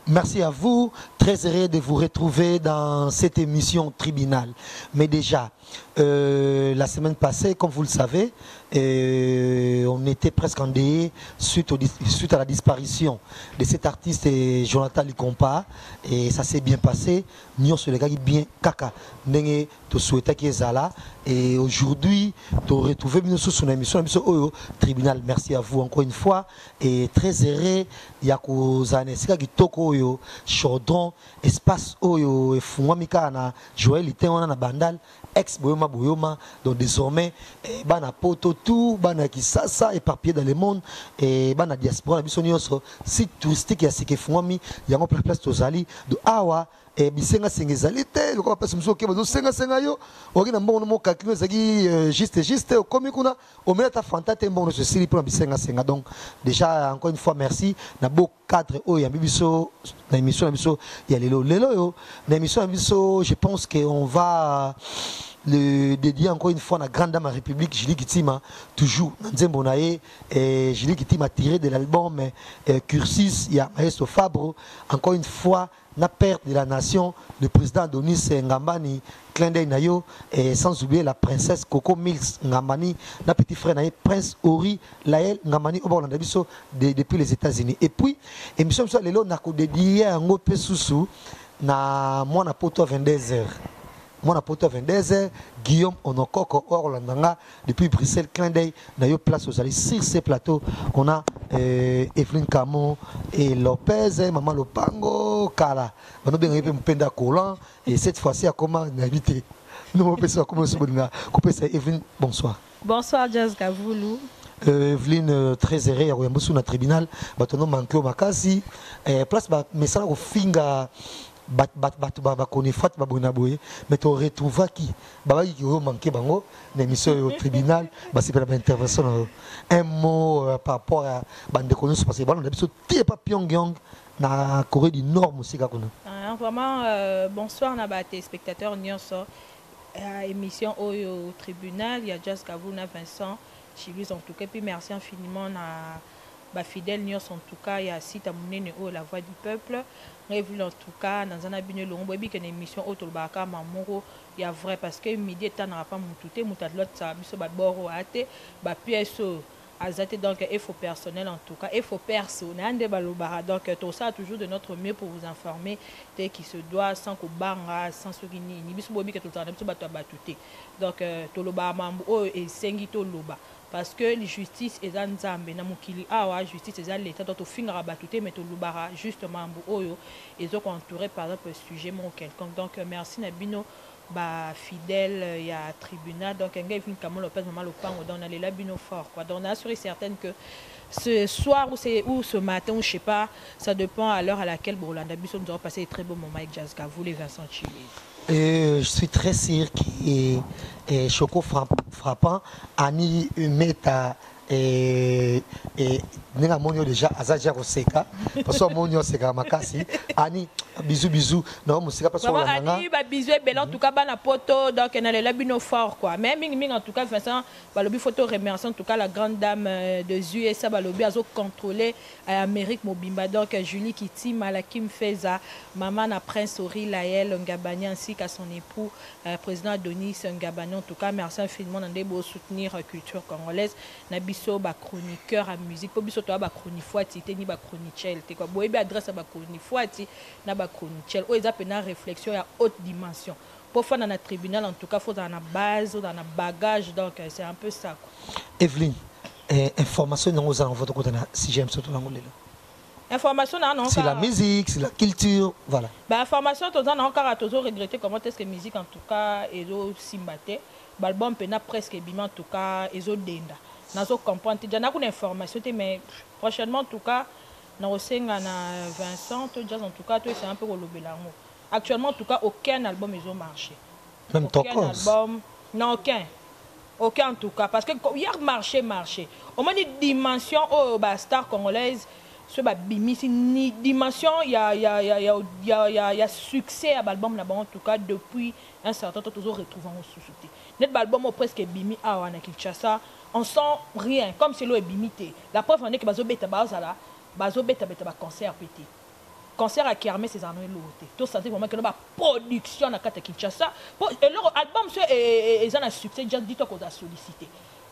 Merci à vous, très heureux de vous retrouver dans cette émission tribunal. Mais déjà, la semaine passée, comme vous le savez, on était presque endeuillé suite à la disparition de cet artiste Jonathan Likompa, et ça s'est bien passé. Nous sommes bien kaka, nous souhaitons qu'il y ait là. Et aujourd'hui, nous retrouvons sur l'émission tribunal. Merci à vous encore une fois, et très heureux. Il y a Chaudron, espace Oyo, et Fumamika, Joël Itewana Bandal, ex Boyoma Boyoma, donc désormais, Bana Poto, tout, Bana Kisasa, éparpillé dans le monde, et Bana Diaspora, site touristique, il y a ce qui est Fumami, il y a un place Tozali, de Awa, et Bisenga Sengezalité, le corps passe Mousso Keba, Senga Sengayo, on a un bon mot calculé, juste, comme Kuna, au milieu de Fantate, bon, ce Sili pour Bisenga Senga. Donc, déjà, encore une fois, merci. N'a beau cadre, il y a Bibiso, dans l'émission, il y a Lelo, dans l'émission, je pense qu'on va le dédier encore une fois à la grande dame de la République, Julie Kitima, toujours Nzembonaye, et Julie Kitima tiré de l'album Cursus, il y a Maestro Fabro, encore une fois, la perte de la nation, le président Donis Ngambani, clin d'œil Nayo, et sans oublier la princesse Coco Mills Ngambani, la petit frère Naye, Prince Ori Lael Ngambani, au bord depuis les États-Unis. Et puis, émission sur les lots, n'a dédié un mot sous na moi na poto 22h. Moi, na poto 22h, Guillaume Onokoko Orlandanga, depuis Bruxelles, clin d'œil, d'ailleurs, place aux alliés. Sur ces plateaux, on a Evelyne Camon et Lopez, Maman Lopango, Kala. On a bien eu Mpenda Collant, et cette fois-ci, à comment invité. Nous, on peut se commencer à Evelyne, bonsoir. Bonsoir, Jazz Gavoulou. Evelyne, très heureux, il y a un tribunal, on manqué au Makasi, place, mais ça, au finga. Mais tu retrouves qui manqué l'émission au tribunal, c'est une intervention. Un mot par rapport à Bandekonu, parce que on a pas Pyongyang na Corée du Nord aussi. Vraiment, bonsoir à les spectateurs Nyonso. Émission au tribunal, il y a Jazz Gavouna Vincent, Chibis en tout cas, puis merci infiniment à fidèle Nyonso en tout cas, il y a Sita Mounene la voix du peuple. Vu en tout cas dans un abîme long baby que émission autobaka mamoro il y a vrai parce que midi temps n'a pas moutouté moutat l'autre ça biso ba boro ate ba pièce azate donc il faut personnel en tout cas il faut personnel ande balobara donc tout ça toujours de notre mieux pour vous informer dès qu'il se doit sans ko banga sans sogini ni biso bobi que tout le temps biso bato batouté donc toloba mambo o et sengito loba parce que la justice est en Zambie, la justice est en l'État, donc au fin de la bataille, mais justement, ils ont entouré par exemple le sujet quelconque. Donc merci Nabino, fidèle, il y a un tribunal, donc un gars qui a Lopez, Maman Lopango, on a les labino forts. Donc on a assuré certaines que ce soir ou ce matin, ou je ne sais pas, ça dépend à l'heure à laquelle Bolanda Bisson nous aura passé des très beaux moments avec Jazz Gavoulou et Vincent Chili. Je suis très sûr qu'il est choco frappant. Ani Meta et Nenga Monio déjà Azaja Roseka parce que Monio Seka Makasi Ani bisous non musika parce que Ani bisous bel en tout cas bana poto donc on a les labino fort quoi mais ming en tout cas Vincent balobi photo remerciant en tout cas la grande dame de USA balobi azo contrôler Amérique Mobimba donc Julie Kiti Malakim Feza maman na Prince Ori Lael Ngabani ainsi qu'à son époux président Adonis Ngabani en tout cas merci infiniment d'ande beau soutenir culture congolaise na biso ba chroniqueur à musique po biso to ba chronifuati te ni ba chronichel te quoi boyebi adresse ba chronifuati na ba chronichel o eza pena réflexion à haute dimension pour faire dans le tribunal en tout cas faut dans la base dans le bagage donc c'est un peu ça quoi. Evelyne information dans aux envois de côté si j'aime surtout l'anglais information non c'est la musique c'est la culture voilà bah information tout dans encore à toujours regretter comment est-ce que musique en tout cas ezo simbate l'album pena presque bima en tout cas ezo denda nazo comprendre déjà na une information mais prochainement en tout cas na osenga na Vincent to Jazz en tout cas c'est un peu rolobelango actuellement en tout cas aucun album ils ont marché même aucun album non aucun en tout cas parce que hier marché au moins une dimension au star congolaise ce bimi ni dimension il y a succès à l'album là-bas en tout cas depuis un certain temps toujours retrouvant au sous-souté net l'album presque bimi à wana Kinshasa on sent rien comme c'est l'eau bimité la preuve on est que bazo beta concert pété concert à Kermé ces années lourdes tout ça c'est vraiment que la production à Kinshasa et leur album c'est ils ont un succès déjà dit qu'on a sollicité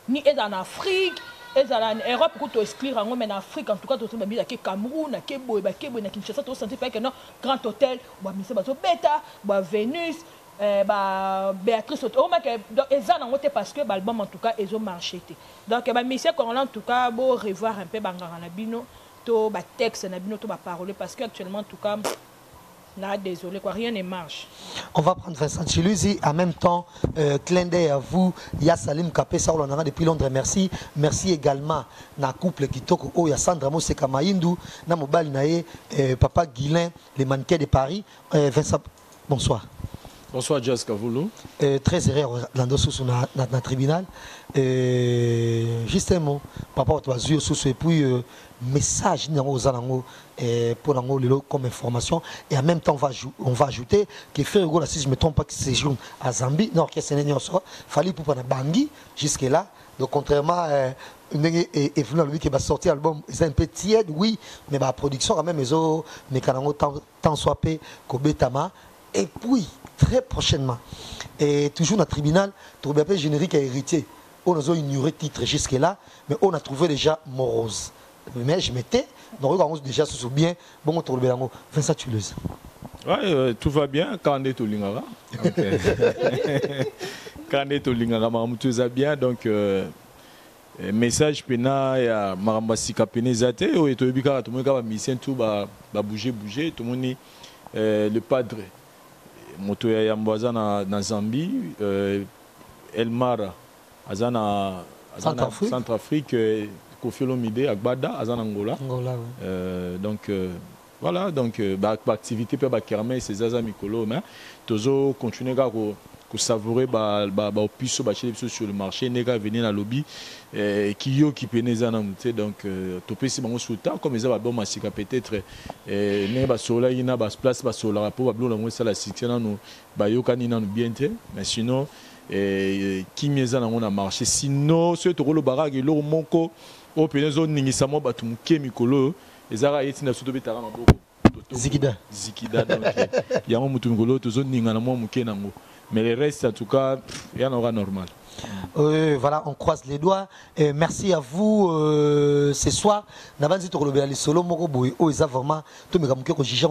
ni est en Afrique et en Europe pour tout exclure mais en Afrique en tout cas tout ça bien que Cameroun que Boy na Kinshasa tout ça fait que non grand hôtel ba mise bazo beta ba Vénus Béatrice donc ils ont parce que l'album en tout cas ils ont marché donc mise en tout cas beau revoir un peu bangara na bino to ba texte na bino to ba parole parce que actuellement en tout cas là, désolé, quoi, rien ne marche. On va prendre Vincent Chiluzi. En même temps, clin d'œil à vous. Il y a Salim Kapé, ça on en a depuis Londres. Merci. Merci également na couple qui toque. Oh, il y a Sandra Moseka Maïndou, na Mobile Naé, Papa Guilain, les mannequins de Paris. Vincent, bonsoir. Bonsoir, Jazz Kavoulou. Très heureux dans le tribunal. Juste un mot, papa, tu vas jouer sous et puis message pour comme information. Et en même temps, on va ajouter que Frère Hugo, si je ne me trompe pas, que c'est jour à Zambie, non, que c'est un fallait pour prendre Bangui jusque-là. Donc, contrairement et venu qui va sortir l'album, c'est un peu tiède, oui, mais la production, quand même, mais tant soit peu qu'au Betama. Et puis, très prochainement, et toujours dans le tribunal, tu as un générique à héritier. On a ignoré le titre jusque-là, mais on a trouvé déjà Morose. Mais je m'étais, on déjà se souvient, bon, on trouve bien Vincent Chiluzi. Oui, tout va bien quand on est au Lingara. Quand on est au Lingara, tout va bien. Donc, message pena ya marambasika penezate o eto ebika tout le monde mission tout ba bouger tout le monde le padre moto ya Yamboza na Zambie Elmara azana Centrafrique Kofi Olomide Agbada azana Angola donc voilà donc activité pe ba kermé ces azami mikolo mais tozo continuer ga ko savourer piso sur le marché nega venir na lobby qui peneza na muté donc topesi bango souta comme les albums masika peut-être ne ba sola ina ba place ba sola pour ba blonda mo sala sikena no ba yokani na bien te mais sinon qui mieza na on a marché sinon ce to lo barage lo moko o penezo ningisa mo batu muke mikolo ezara yeti na soto betara maboko Zikida donc yango mutu mikolo tozo ninga na mo muke nango. Mais le reste, en tout cas, il y en aura normal. Voilà, on croise les doigts. Merci à vous ce soir. On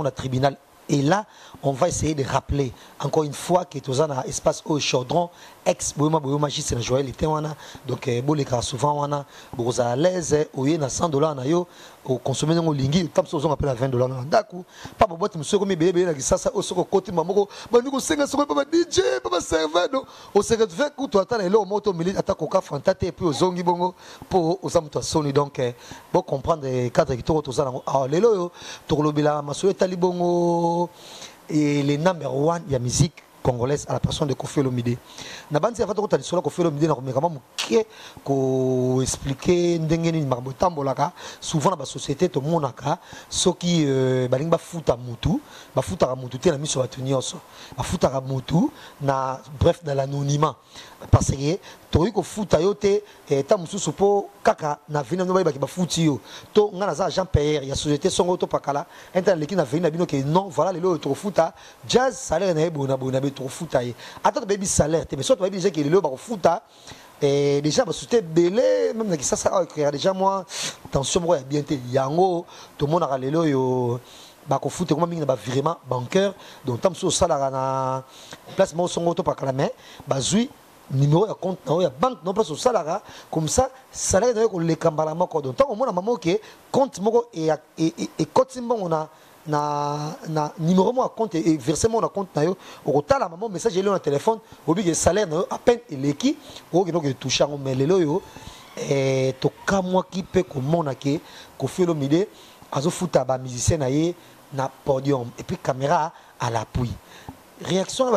a tribunal. Et là, on va essayer de rappeler encore une fois que tout ça dans l'espace au chaudron, ex-Boyoma Boyoma Jis et Joël était donc souvent on a à l'aise, au yé na $100 na yo, au consommer dans lingi, tam so on appelle à $20 na ndaku, pas pour boîte monsieur comme bébé na ça au soko côté mamoko, ba nous senga soko pas DJ, pas serveur donc au secret fait que tu attends et là au moto milite attaque au ka fantate et puis au zongi bongo pour aux amto soni donc bon comprendre cadre qui tout ça ah lelo to lobila masoyo talibongo et les number one il y a musique congolaise à la personne de Kofi Olomide. Nabanzi afata ko tali sola Kofi Olomide na komeka muke ko expliquer ndenge ni marbo tambolaka souvent na ba société to monaka soki balinga futa mutu te na miso batu nyonso bafuta mutu na bref dans l'anonymat parce que toyi ko futa yo te ta mususu po kaka na vina no ba futi yo to ngana za Jean Pierre ya société songo to pakala enta leki na vina bino ke non voilà les to futa jazz salaire na bona trop futa ye attends baby salaire te mais soit baby déjà que le ba futa et déjà ba société belé même na ki ça créer déjà moi tension moi bien te yango to mona ka lelo yo ba ko futa comme mingi ba virement bancaire donc tam so salaire na place mo songo to pakala mais ba zui numéro ya compte na banque non pas au salaire comme ça salaire na ko le kambala moko donc tant au mona maman que compte moko et compte bon on a na numéro mo compte et versement na compte na yo au tala maman message ele na téléphone obi que salaire na à peine eleki o que donc toucher ngo melelo yo et to ka moi qui peut komona ke Kofi Olomide azo futa ba musicien na ye na podium et puis caméra à l'appui réaction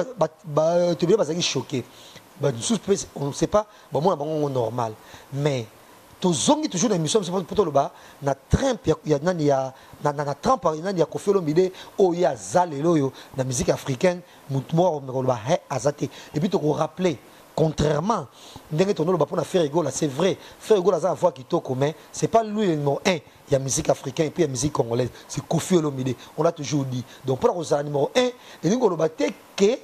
tu bien bazaki choqué on ne sait pas bon moi normal mais tozongi toujours na émission pour toloba na trempe ya nani ya na trempe nani ya Koffi Olomide oya zalelo yo na musique africaine mutmo ngoloba he azate et puis to rappeler contrairement ndenge tono loba pour na faire ego là c'est vrai faire ego là ça voix qui to commun c'est pas lui le numéro 1 il y a musique africaine et puis il y a musique congolaise c'est Koffi Olomide on l'a toujours dit donc pour la numéro 1 et nous ngoloba te que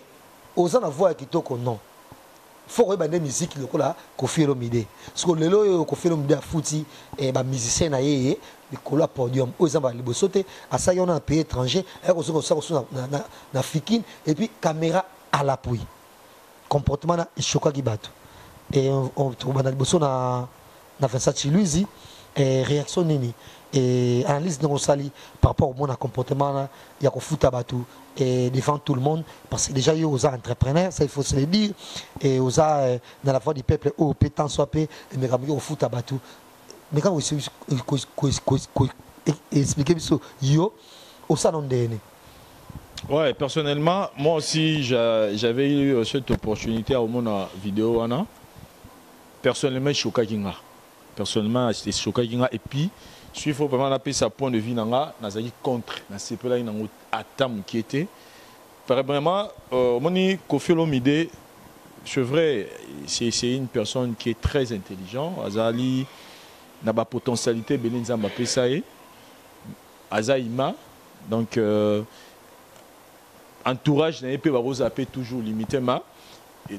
aux en voix qui to non faut que la musique lokola Koffi Olomide parce que lelo Koffi Olomide a fouti et ba musicien na yé le podium aux en ba libosote à ça y on a un pays étranger et na fikine et puis caméra à l'appui comportement na choka ki bato et on trouve na liboso na Vincent Chiluizi et réaction nini et analyse de sali par rapport au monde comportement il y a ko futa bato et devant tout le monde parce que déjà il y a aux entrepreneurs ça il faut se le dire et aux dans la voix du peuple au pétant soit peu mais quand il fout à bateau mais quand vous expliquer ça yo au salon de ouais personnellement moi aussi j'avais eu cette opportunité au mon vidéo ana personnellement choqué kinga personnellement c'était choqué kinga et puis il faut vraiment appeler sa point de vue nanga nazali contre na sepela inango atam qui était vraiment moni Koffi Olomide c'est vrai c'est une personne qui est très intelligent azali na ba potentialité belinza mbappé ça est azaima donc entourage na epé ba rosaper toujours limité ma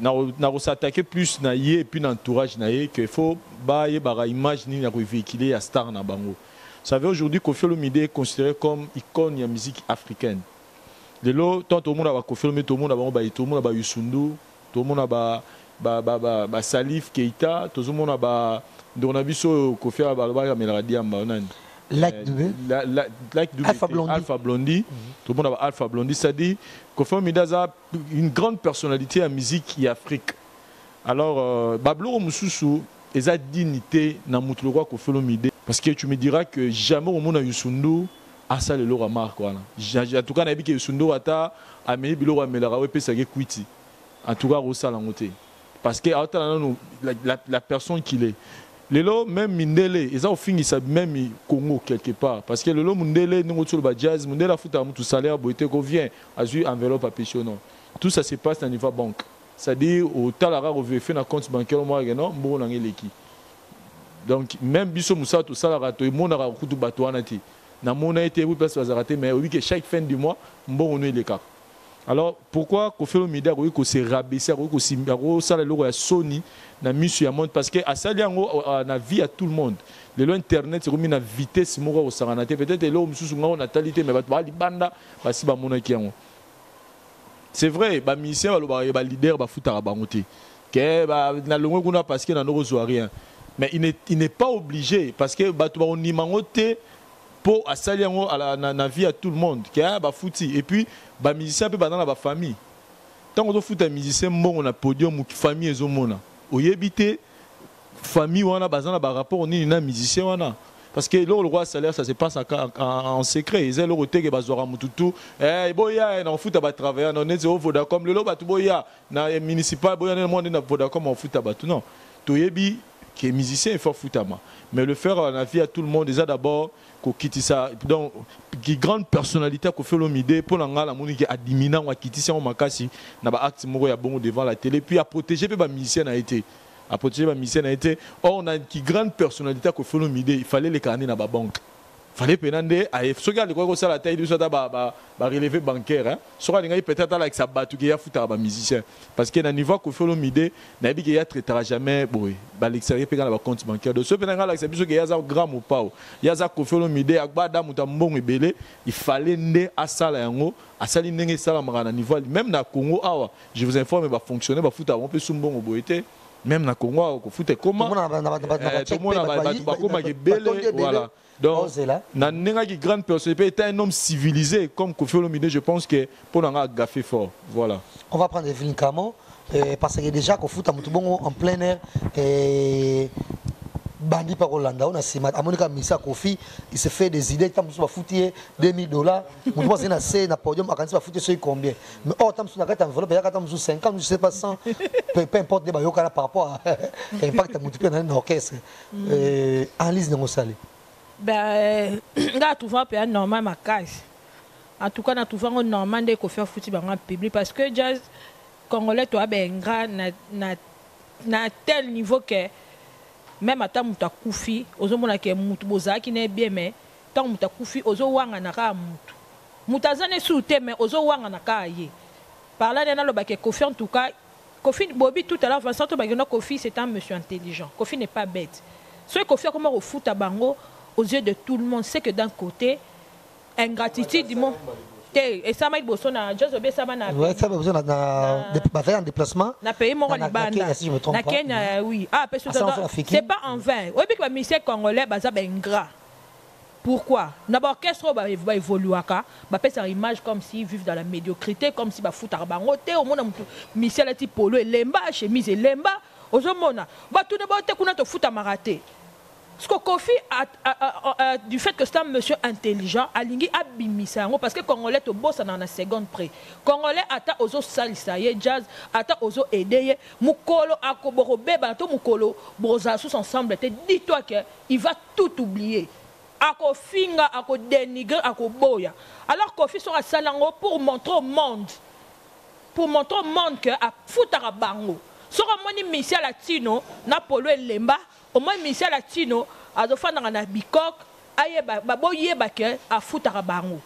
na s'attaquer plus na yé et puis l'entourage na yé que faut ba yé ba image ni na véhiculer à star na bango. Vous savez aujourd'hui Koffi Olomide est considéré comme icône de la musique africaine. Lelo tant tout le monde a Koffi Olomide, tout le monde a ba tout le monde a ba Youssou, tout le monde a ba Salif Keita, tout le monde a ba Donabiso Koffi a ba Melody amba nani. Alpha Blondy, tout le monde a Alpha Blondy, ça dit Koffi Olomide a une grande personnalité en musique et Afrique. Alors, Bablo Moussousou, ils ont dignité dans le roi Koffi Olomide. Parce que tu me diras que jamais au monde a Youssou a ça le lora marque. En tout cas, on a dit que Youssou a amené Bilo à Melarawe et Sagé Kwiti. En tout cas, au Salangote. Parce que la personne qu'il est. Lelo même Mindele, ils ont fini ça même Congo quelque part parce que lelo Mindele nous sur le jazz, Mindele fout à tout salaire boité qu'on vient à jouer enveloppe à péché non. Tout ça se passe dans niveau banque. C'est-à-dire au talara au fait un compte bancaire au mois non bon on l'équipe. Donc même biso Moussa tout salaire to mon ara kutu bato anati. Na mon a été vous place bazarate mais oui que chaque fin du mois bon on est les cas. Alors pourquoi Koffi Olomide a que c'est rabaissé a que c'est ça le Sony na mission monde parce que à ça na vie à tout le monde le internet c'est comme une vitesse moko au saranate peut-être là mususu ngao natalité mais ba libanda basi ba mona ki yango c'est vrai ba musicien ba leader ba futara bangote que ba na longo kuna parce que na no zo rien mais il n'est pas obligé parce que ba to ba on imangote pour asali yango na vie à tout le monde qui a ba futi et puis ba musicien peut ba dans la famille tant qu'on fout un musicien bon on a podium ou famille ezomona oyebité famille wana bazana ba rapport on est un musicien wana parce que le roi salaire ça se passe en secret ils le roté que bazora mututu eh boya na foot ba travailler on est au Vodacom le ba boya na municipal boya na monde na Vodacom on foot ba tout non toyebi que musicien il faut foutama mais le faire en vie à tout le monde déjà d'abord ko kitisa donc qui grande personnalité ko fait l'omide pour la monique adimina wa kitisa makasi na ba acte moko ya bongo devant la télé puis à protéger ba musicien a été à protéger ba musicien a été or on a qui grande personnalité ko fait l'omide il fallait les carner na ba banque fallait penande à ce gars quoi ça la taille de ça ba relevé bancaire hein sera linga peut-être avec sa batu qui a foutu ba musicien parce que na niveau ko fait l'omide na bi que ya traitera jamais boy ba l'extérieur pe ba compte bancaire de ce penanga là c'est biso que ya za grand ou pas ya za ko fait l'omide akba da muta mbongo ebele il fallait ndé asala yango asali ndenge sala mara na niveau même na Congo awa je vous informe ba fonctionner ba foutu on peut sumbongo boyete même na Congo ko foutu comment tout le monde ba koma ke bele voilà. Donc, Nanenga qui grande personnalité est un homme civilisé comme Koffi Olomide, je pense que pour n'en gaffer fort. Voilà. On va prendre Evelyne Camo parce que déjà Koffi Olomide en plein air et bandi par Hollanda on a c'est à Monica Missa Kofi il se fait des idées tant va foutre $2000 mon boss na c'est na podium à quand va foutre c'est combien mais oh tant na carte enveloppe ya tant 50 je sais pas 100 peu importe des bayoka par rapport à l'impact multiplié dans l'orchestre analyse de Mosali ben là tu vois pas normal ma case en tout cas na tu vois normal de Kofi foutre en public parce que jazz congolais toi ben grand na tel niveau que même ata muta kufi ozomona ke mutu bozaki ne bien mais tant muta kufi ozo wanga na ka mutu mutazane soute mais ozo wanga na ka ye par là na lo ba ke Kofi en tout cas Kofi Bobby tout à l'heure Vincent to ba que Kofi c'est un monsieur intelligent Kofi n'est pas bête ce Kofi comment au foot à bango aux yeux de tout le monde c'est que d'un côté ingratitude du monde et ça m'a dit bosso na just obé ça na ouais ça besoin na faire un déplacement na pays mon Rwanda si je me trompe na Kenya oui ah parce que c'est pas en vain oui puis que monsieur congolais baza ingrat pourquoi d'abord orchestre va évoluer aka ba pesa image comme s'ils vivent dans la médiocrité comme si ba foot arbango te au monde monsieur la type polo et lemba chemise et lemba ozomona ba tout de bote kuna to foot maraté. Ce que Kofi du fait que c'est un monsieur intelligent, alingi abimisa parce que Congolais to boss dans la seconde près. Congolais ata ozo salisaye jazz ata ozo aider mukolo akoboro beba to mukolo boza sous ensemble te dis-toi que il va tout oublier. Ako finga ako dénigrer ako boya. Alors Kofi sera salango pour montrer au monde que a futara bango. Sera moni Michel Latino na polo lemba au moins Michel Latino a defendre na bikok ayeba baboyeba ke a futara bango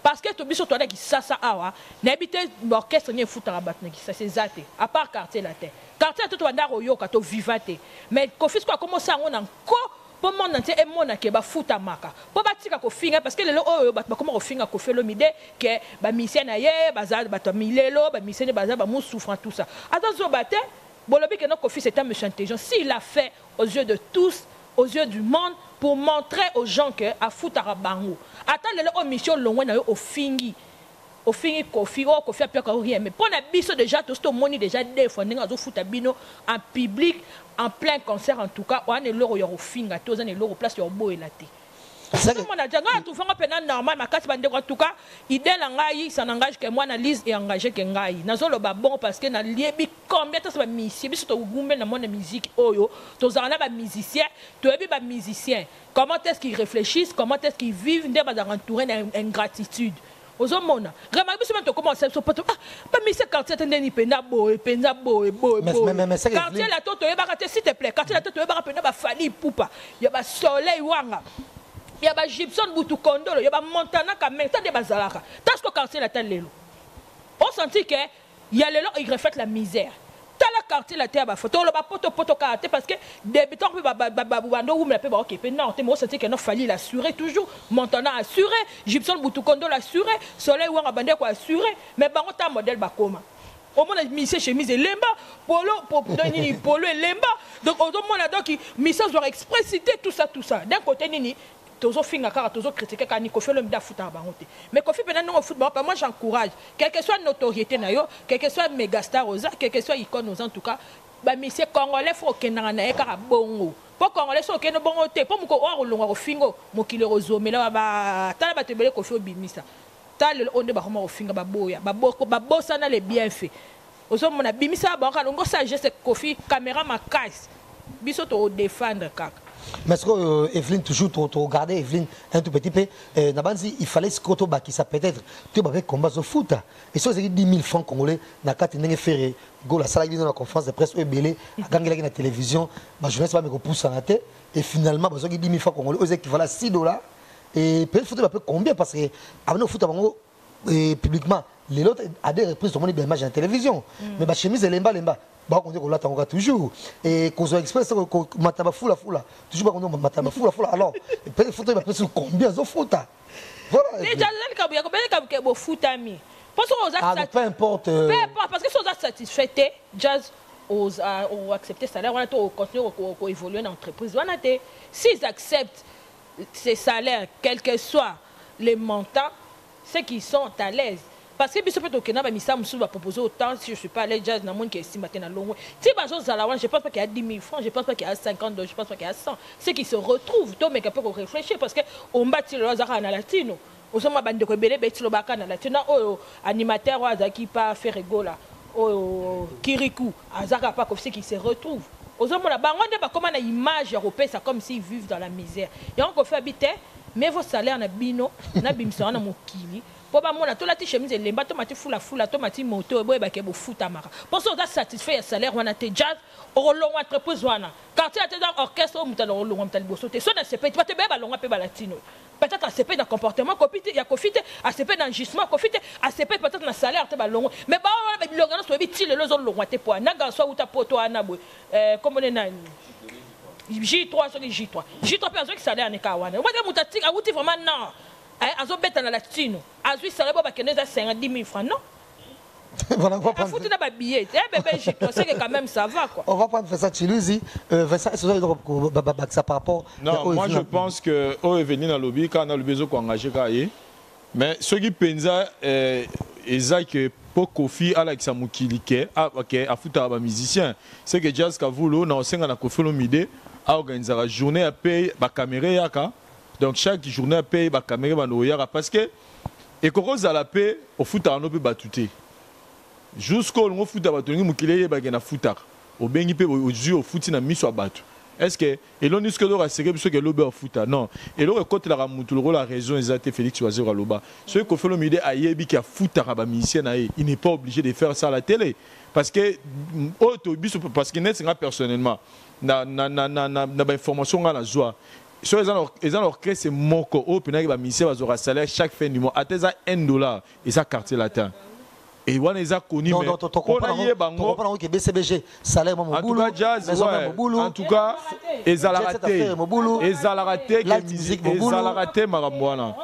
parce que to biso to na ki sasa awa na habite l'orchestre ni futara batna ki ça c'est zate à part quartier la terre quartier to na royoka to vivate mais Kofi ko commencer on encore pour mon entier et mon ke ba futa maka po batika ko finga parce que lelo oyo ba comment finga ko fait le mide que ba Michel na ye bazal ba to milelo ba Michel bazal ba mou souffrant tout ça attention baté Bolobi que notre Kofi c'est un monsieur intelligent. S'il l'a fait aux yeux de tous, aux yeux du monde, pour montrer aux gens que à Futara Bango. Attends les mission longue au fingi Kofi a pu rien. Mais pour la biso déjà tout ce monde déjà défendu à Futabino en public, en plein concert en tout cas. On est l'euro au finga, tous on est l'euro place au beau et la thé. C'est normal, ma casse bande en tout cas, idée l'engaï, ça n'engage que moi, analyse et engagé que ngaï. Nazo le bon parce que na liebi combien de temps musicien, biso to gumbe na mon musique oyo, to zana ba musicien, to ebi ba musicien. Comment est-ce qu'ils réfléchissent, comment est-ce qu'ils vivent, ndé ba entouré d'ingratitude. Ozomona, remarque biso même to commencer so poto ba musique quartier tendeni pena boy. Mais quartier la toto yeba quartier s'il te plaît, quartier la toto yeba pena ba fali poupa. Ya ba soleil wanga. Il y a Gibson Boutoukondolo, il y a Montana Kamenta de Bazalaka. T'as ce que quartier la telle lélo. On sentit que il y a l'élo, il reflète la misère. T'as la quartier la terre, photo, le poto karaté parce que débutant peut babando ou me peut ok, non, t'es moi senti que non fallait l'assurer toujours. Montana assuré, Gibson Boutoukondolo assuré, Soleil ou Abandé quoi assuré, mais bango ta modèle bakoma. Au moins Michel chemise et lemba, polo et lemba. Donc au moins donc Michel doit expliciter tout ça. D'un côté nini toujours finga car toujours critiquer quand Kofi le m'da foot bangote mais Kofi pendant non football moi j'encourage quelle que soit notoriété na yo quel que soit méga star oza quel que soit icône en tout cas ba monsieur congolais faut que na eka bongo pour congolais so que no bongo te pour mko o longa ko fingo mokile rozomela ba tala ba tebele Kofi obimisa tala on de ba ko finga ba boya ba bossa na les bienfaits ozo mona bimisa ba ka ngo ça geste Kofi caméra ma casse biso to défendre kaka. Mais est-ce que Evelyne, toujours tu regardais Evelyne un tout petit peu, il fallait ce que tu ça peut-être, tu vas combat au foot. Et ça, c'est 10 000 francs congolais, na carte n'engagé faire go la salle dans la conférence de presse, belé, à gagner la télévision, ma jeunesse va me repousser en tête, et finalement, parce que 10 000 francs congolais, aux équivalents à $6, et peut-être foot va combien parce que avant au foot avant publiquement, les autres à des reprises tout le monde image à la télévision, mais ma chemise est lemba. Bah on dit qu'on l'attend toujours et qu'on soit express qu'on mataba foula toujours qu'on mataba foula alors peut-être faut pas presque combien de foot voilà déjà il y a combien de foot ami parce que peu importe parce que si on a satisfait jazz ont accepté salaire on a tout continuer à évoluer dans l'entreprise on a été s'ils acceptent ces salaires quel que soit les montants ceux qui sont à l'aise parce que biso peut okena ba misa musu va proposer autant si je suis pas allé jazz na monde qui est matin na longo ti ba chose à la je pense pas qu'il y a 10 000 francs, je pense pas qu'il y a 50 dollars, je pense pas qu'il y a 100, c'est qui se retrouvent to mais que peut réfléchir parce que on bâtit le hasard na latino osoma bande ko belé beti lo baka na latino o animateur wa zaki pas faire rigola o kirikou azaka pas comme qui se retrouvent osoma bango nde ba comment na image européenne ça comme s'ils vivent dans la misère et on ko fait habiter mais vos salaires na bino na bimso na mokili po ba mona to lati chemise lemba to mati fula to mati moto boye ba ke bo futa mara pour ça on satisfait salaire wana te jazz o longo entreprise wana quartier te dans orchestre o mutalo longo mutalo bo sauter so na se peut pas te ba longo pe ba latino peut-être ACP dans comportement copité il y a cofité ACP dans gisement cofité ACP peut-être dans salaire te ba longo mais ba l'organisme so biti le zo longo te po na ga so uta poto ana boye comme on est nani J3 sur les J3 personnes qui salaire ne kawana moi de mutati a uti vraiment non azo beta na latino azui salaire ba keneza 50 000 francs non voilà, on va prendre. Foutu na billet bébé J3 c'est que quand même ça va quoi. On va prendre ça Chiluzi Vincent est-ce que ça par rapport non moi je pense que au venir dans lobby quand on a le besoin qu'on engage kaye mais ceux qui pensa eza que pour Kofi ala kisamukilike OK a futa ba musicien c'est que Jazz Kavulo na osenga na Kofi Olomide a organiser la journée à payer ba caméra yaka donc chaque journée à payer ba caméra ba no yaka parce que et kokoza la paix au futa no pe batute jusqu'au long futa batongi mukile ba na futa au bengi pe au jeu au futi na miso abatu est-ce que et l'on dit que l'on a serré parce que l'on a fouta non et l'on côté la ramoutou la raison exacte Félix Oazero à l'oba ce que fait le midi à Yebi qui a fouta à musicien il n'est pas obligé de faire ça à la télé parce que parce qu'il n'est pas personnellement na information à la joie sur les orchestres c'est moko au pénal va musicien va aura salaire chaque fin du mois à tes $1 et ça quartier latin. Et on les a connus. Non, non, tu comprends que BCBG, salaire, mon boulot. En tout cas, Jazz, en tout cas, ils ont raté. Ils ont raté, ils ont raté, Marambouana.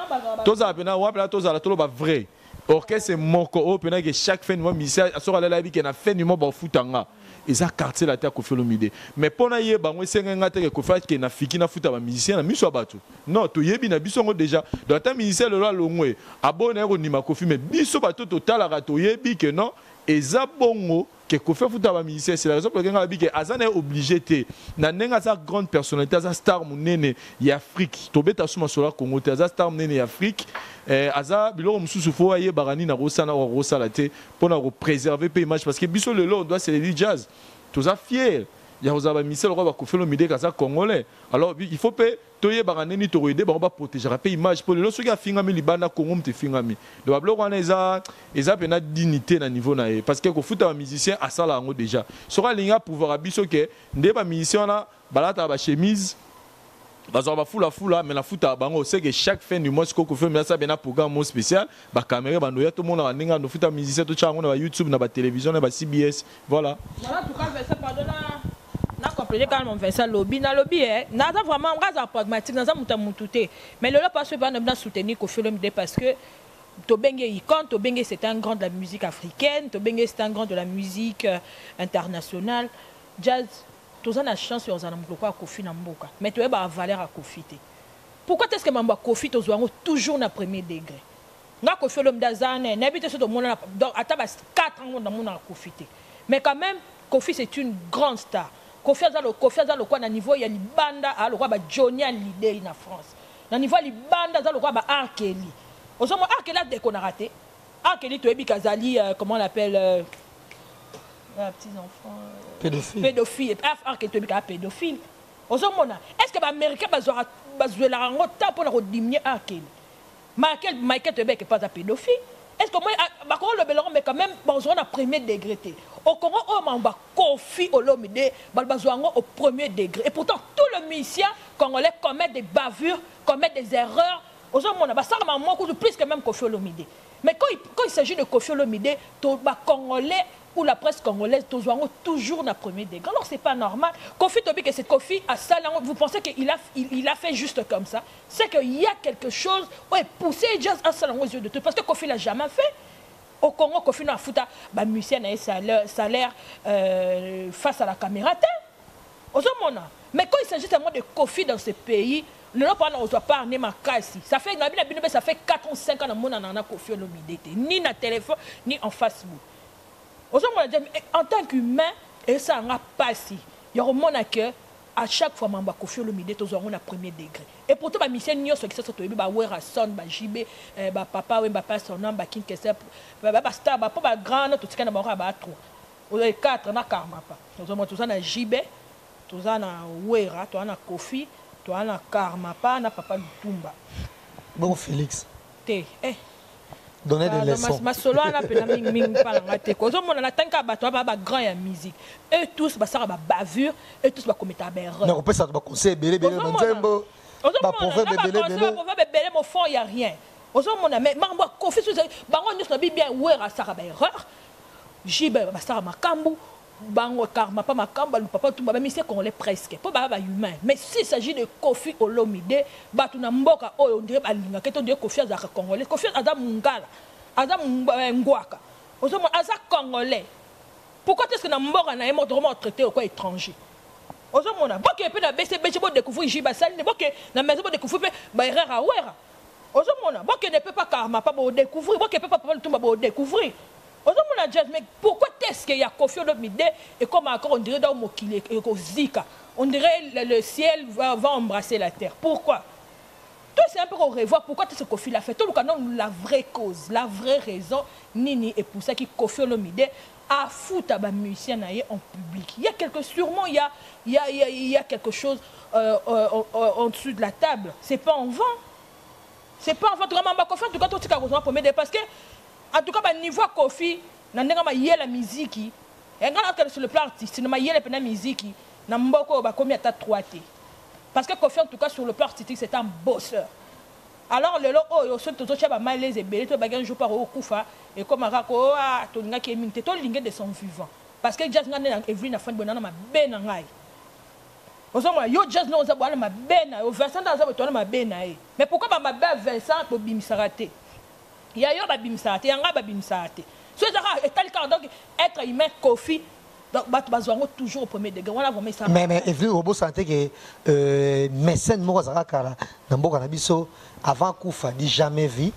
Tous les gens, tous les gens, vrai. Orchestre, c'est mon co, que chaque fin de mois, ministère, à ce moment-là, il y a fin du mois, il faut ils ont quartier la terre Kofi Olomide mais pour na yeba ngo senga te ko fa ke na fiki na futa ba musicien na miso abatu non to yebi na biso ngo déjà dans ta musicien le loi longwe abone ko nima Kofi mais biso bato total la to yebi que non eza bongo que Kofi futa ba musicien c'est la raison pour laquelle on a dit que azana est obligé te na nenga za grande personnalité za star munene ya Afrique to beta suma sola Congo te za star munene ya Afrique aza biloko mususu fo aye barani na rosana wa rosala te pour na préserver pe image parce que biso le on doit c'est les jazz tous a fier ya ozaba misel ko ba Kofi Olomide kaza congolais alors il faut pe toye barani ni to aider ba protéger pe image pour le lo soki afinga mi libana Congo mte finga mi le ba bloko wana eza pena dignité na niveau na e parce que ko futa ba musicien asala ngo déjà sera linga pouvoir biso ke nde ba musicien na balata ba chemise bazo ba fula mais la futa bango c'est que chaque fin du mois ce qu'on fait mais ça bien un programme spécial ba caméra ba no ya tout monde na ninga no futa musicien to chango na YouTube na ba télévision na ba CBS voilà en tout cas ça pardonne na compléter quand mon Vincent lobby na lobby na vraiment on pragmatique dans ça mutamutute mais le là parce que ba na soutenir Kofi Olomide parce que Tobenge icône Tobenge c'est un grand de la musique africaine Tobenge c'est un grand de la musique internationale jazz tous on a chance sur un emploi à Kofi Namboka mais tu es ba valeur à Kofi te pourquoi est-ce que mamba Kofi to zo toujours na premier degré nga Kofi Olomide zane n'habite sur le monde donc à 4 ans dans monde à Kofi te mais quand même Kofi c'est une grande star Kofi a le quoi na niveau il y a libanda à le roi ba Johnny a l'idée en France na niveau libanda za le roi ba Arkeli osomo Arkeli a déconné raté Arkeli to ebi kazali comment on l'appelle petits enfants pédophile pédophile est-ce que les Américains ont la temps pour diminuer Arkeli Michael Tebek n'est pas un pédophile est-ce que moi mais quand même on a premier degré au Congo on a Kofi Olomide au premier degré et pourtant tout le musicien congolais commet des bavures commet des erreurs on a plus que même Kofi Olomide mais quand il s'agit de Kofi Olomide les Congolais ou la presse congolaise toujours dans premier degré. Alors c'est pas normal. Kofi Tobi que c'est Kofi à Salango, vous pensez qu'il a fait juste comme ça? C'est qu'il y a quelque chose ouais pousser jazz à Salango aux yeux de tout parce que Kofi l'a jamais fait. Au Congo Kofi n'a fouta bah musicien a salaire face à la caméra. Mais quand il s'agit seulement de Kofi dans ce pays, Le lot pendant on doit pas amener ma casse. Ça fait ça fait 4 ou 5 ans que mon anana Koffi Olomide ni na téléphone ni en Facebook. En tant qu'humain et ça n'a pas si. Il y a un que à chaque fois mamba Koffi Olomide tous auront la premier degré. Et pourtant ma mission nyo so qui ça to ba wera son ba JB ba papa ba papa son nom ba king kesa ba star ba pas ba grand tout ce na ba 3. Au 4 na karma pas. Nous avons tout ça na JB, tout ça na wera, tout na Koffi. Toi, na karma pas, na papa Lutumba. Bon, Félix. Té, Donner des leçons. Ma solo, on a pena ming pas la té. Quand on a tanka ba toi ba grand ya musique. Eux tous ba ça ba bavure, eux tous ba commettre erreur. Non, on peut ça ba conseiller belé manzembo. Ba prophète belé. Mon fond y a rien. Ozo mona mais mamba Koffi bango nyos na bien wera ça ba erreur. Jibe ba ça makambu. Bango karma pas makamba le papa tout ba monsieur qu'on les presque pas ba humain mais s'il s'agit de Koffi Olomide batu na mboka oyo on dirait balinga keto de Koffi azaka congolais Koffi adam mungala adam ngwaka ozomo aza congolais pourquoi est-ce que na mboka na yemo vraiment traité au quoi étranger ozomo na boke pe na BCB bo découvrir jiba sali boke na maison bo découvrir ba erreur a wera ozomo na boke ne peut pas karma pas bo découvrir boke peut pas tout ba découvrir. Mais pourquoi est-ce qu'il y a Koffi Olomide et comme encore on dirait dans Mokile et Zika, on dirait le ciel va embrasser la terre. Pourquoi? Toi c'est un peu qu'on revoit pourquoi est-ce que Koffi l'a fait. Tout le canon la vraie cause, la vraie raison, Nini et pour ça qui Koffi Olomide a foutu à musicien en public. Il y a quelque sûrement il y a quelque chose en dessous de la table. C'est pas en vain. C'est pas en vain. En tout cas, tout ce qu'on a pour m'aider parce que en tout cas, au niveau Koffi, na ndenga ma yela musique, et quand sur le plan artistique, na yela pena musique, na mboko ba komi ata 3T. Parce que Koffi en tout cas sur le plan artistique, c'est un bosseur. Alors le lo oh so to chaba malaise et belé to bagan jour par au kufa et comme arako ah to nga ki minte to lingue de son vivant. Parce que jazz ngane na Evelyn na fan bonana ma bena ngai. Ozo yo jazz no za bwana ma bena, o Vincent za bo to na ma bena e. Mais pourquoi ba ma ba Vincent ko bimisarate? Il y a eu babim saate, il y a un babim saate. Ce donc être humain Koffi, donc toujours au premier degré. Mais Evelyn Robo sentait que mécène Morazara Kara, Nambo Kanabiso, avant Koufa, dit jamais vu.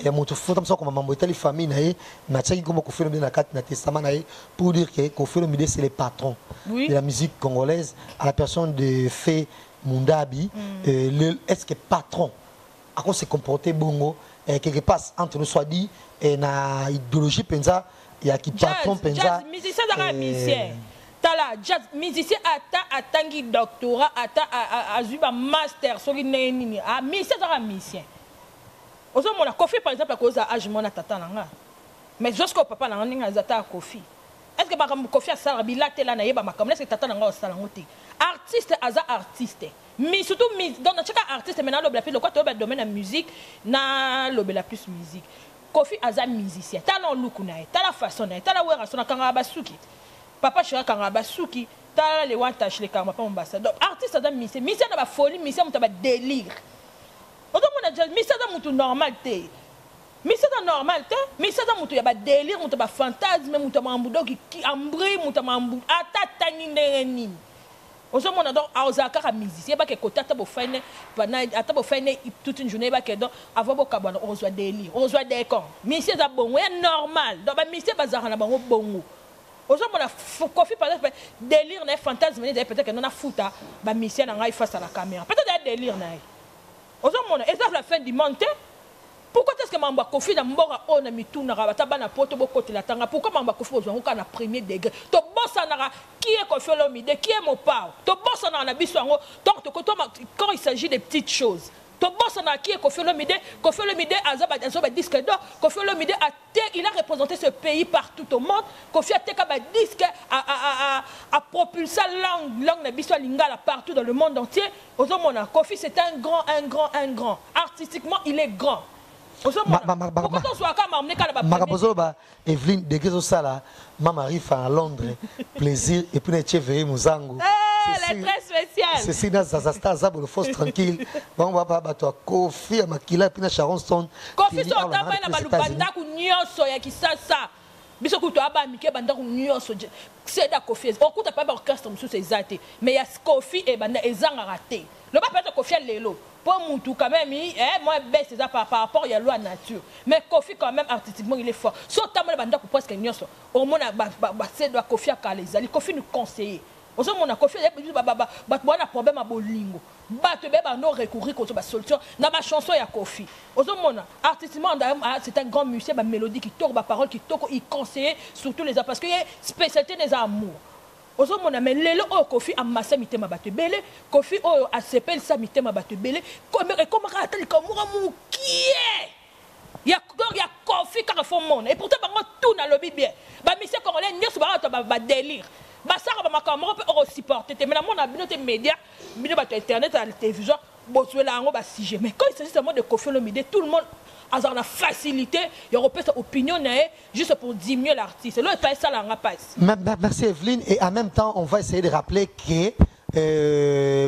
Et mon fond comme ça comme maman les familles naïe Mathieu comme Koffi Olomide na carte na testament naïe pour dire que Koffi Olomide c'est le patron de la musique congolaise à la personne de Fé Mundabi. Est-ce que patron à quoi se comporter bongo quelque part entre nous soit dit et na idéologie penza il y a qui patron penza musicien dans musicien tala jazz musicien atangi doctorat azuba master so nini a musicien dans musicien ozo mona Koffi par exemple à cause âge mona tata nanga mais jusqu'au papa na ninga zata Koffi est-ce que ba Koffi a sala bilate là na yeba makamle est-ce que tata nanga sala ngoti artiste aza artiste mais surtout dans chaque artiste maintenant le quoi le domaine de la musique na le plus musique Koffi aza musicien talent look na ta la façon na ta la wera sona kanga basuki papa chira kanga basuki ta le wantash le kanga papa ambassadeur artiste aza musicien na ba folie musicien muta ba délire autant mon jazz musicien da mutu normal te musicien da normal te musicien da mutu ya ba délire muta ba fantasme muta mambudo ki ambri muta mambu ata tanine nini ozo mona donc aozaka ka musicien ba ke kotata bo fane bana ata bo fane toute une journée ba ke donc avant bo kabana on soit délire on soit décor musicien za bongo est normal donc ba musicien bazara na bango bongo ozo mona Koffi par exemple délire na fantasme ni peut-être que non na futa ba musicien na ngai face à la caméra peut-être délire na ozo mona et ça la fin du monde. Pourquoi est-ce que Mamba Koffi na mbora ona mituna rabata bana poto bokote la tanga pourquoi Mamba Koffi ozwa na premier degré to bossa na qui est Koffi Olomide qui est mon pao to bossa na biso ngo donc quand il s'agit des petites choses to bossa na qui est Koffi Olomide azaba disque d'or Koffi Olomide il a représenté ce pays partout au monde Koffi a teka ba disque a propulsé langue na biso lingala partout dans le monde entier ozomona Koffi c'est un grand artistiquement il est grand. Evelyn de Sala, maman arrive à Londres, plaisir et puis les cheveux Mouzango. C'est très spécial. C'est si dans Zazasta Zabo le force tranquille. Bon va pas toi Koffi Makila puis na Sharon Stone. Koffi so taba na balubanda ku nyonso ya kisasa. Biso kuto aba mike banda ku nyonso. C'est da Koffi. On kuta pas orchestre musu c'est zate. Mais ya Koffi et banda ezanga raté. Le bas peut-être Kofi Lelo. Pour Moutou, quand même, moi, baisse ça par rapport à la loi nature. Mais Kofi, quand même, artistiquement, il est fort. Sauf que je suis presque ignorant. Au moins, c'est de Kofi à Kalezali. Kofi nous conseille. Au moins, on a Kofi, il y a un problème à Bolingo. On a recourir contre la solution. Dans ma chanson, il y a Kofi. Au moins, artistiquement, c'est un grand musicien, une mélodie qui tourne, une parole qui tourne, il conseille sur tous les ans. Parce qu'il y a une spécialité des amours. Ozomona mais lelo o Kofi amasa mitema bato belé Kofi o asepel sa mitema bato belé comme atali comme mukie ya Kofi Carrefour monde et pourtant bango tout na lobby bien ba monsieur congolais nyos ba délire ba sara ba makamoro pe o supporter mais na mona bino te média bino bato internet à la télévision bozuela ngo ba sujet mais quand il s'agit seulement de Kofi Olomide tout le monde a la facilité, il y a une opinion juste pour diminuer l'artiste. C'est là que ça la passe. Merci Evelyne. Et en même temps, on va essayer de rappeler que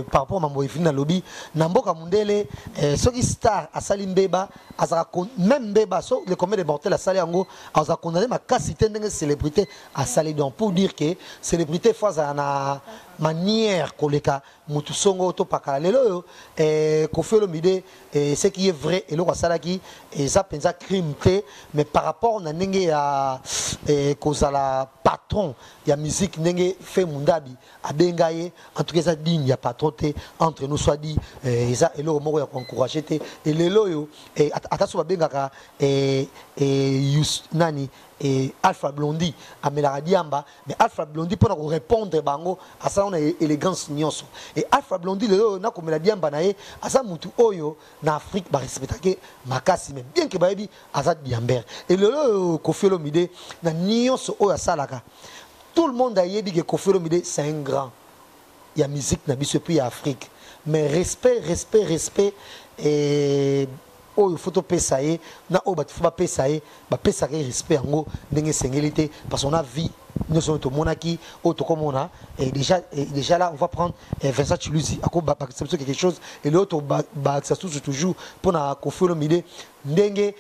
par rapport à Mambo Evelyne à lobby, Namboka Mundele, ceux qui star à Salim Beba, même Beba, le commun des mortels à Salango, a condamné ma cassité de célébrité à Salim. Donc pour dire que célébrité face à la manière qu'on les a mutusongo to pakalelo Kofi Olomide ce qui est vrai et le salaki et ça pensa crime mais par rapport na ndenge ya kozala patron ya musique ndenge fait mundabi abengaye en tout cas ça digne ya patron entre nous soit dit ça et le mot ya encourager et lelo yo ataso babengaka nani et Alpha Blondy Amela Diamba mais Alpha Blondy pour répondre bango à ça on a élégance nyonso et Alpha Blondy le na comme la Diamba nae à ça mutu oyo na Afrique ba respecter makasi même bien que baebi Azad Diamber et le Kofi Olomide na nyonso oyo salaka tout le monde a yebi que Kofi Olomide c'est un grand il y a musique na biso puis Afrique mais respect et il faut que tu na o batu ba pesaye ba pesake respect yango ndenge sengélité parce qu'on a vie nous sommes au monaki au tokomona et déjà là on va prendre Vincent Chiluzi à quoi quelque chose et l'autre ça toujours pour na Kofi Olomide ndenge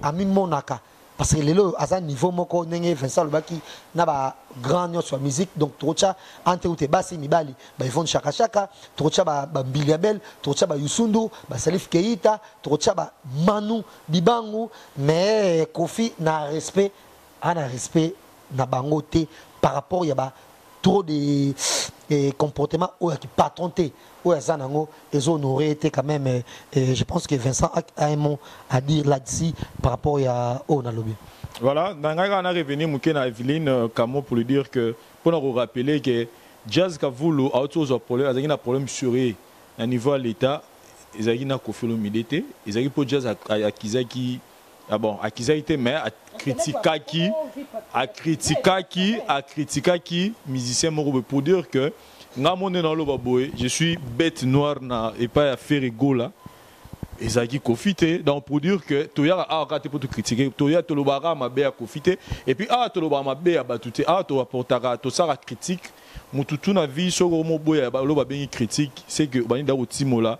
ami monaka parce que lelo à un niveau moko ndenge Vincent Lobaki na ba grand sur la musique donc trocha ante ute basi mibali ba Yvonne Chaka trocha ba Mbiliabel trocha ba Yusundu ba Salif Keita trocha ba Manu Dibangu mais Kofi na respect na bangote par rapport ya ba trop de comportements qui patronté ou à Zanango et honoré était quand même je pense que Vincent a un mot à dire là-dessus par rapport à Onalobi. Voilà, on a revenu à Evelyne Kamo pour lui dire que pour nous rappeler que Jazz Kavulu a autre problème, il y a un problème sur à niveau de l'État, il y a un Kofi Olomide, il y a un Jazz à Kizaki. Ah bon, à Kizaki mais à critiquer qui musicien pour dire que je suis bête noire et pas à faire rigoler. Et ça qui profite donc pour dire que toya a raté pour te critiquer toya to lobara ma be a profiter et puis to lobara ma be a batute to apportera to ça la critique mututu na vie so mo boya ba loba ben critique c'est que bani da otimola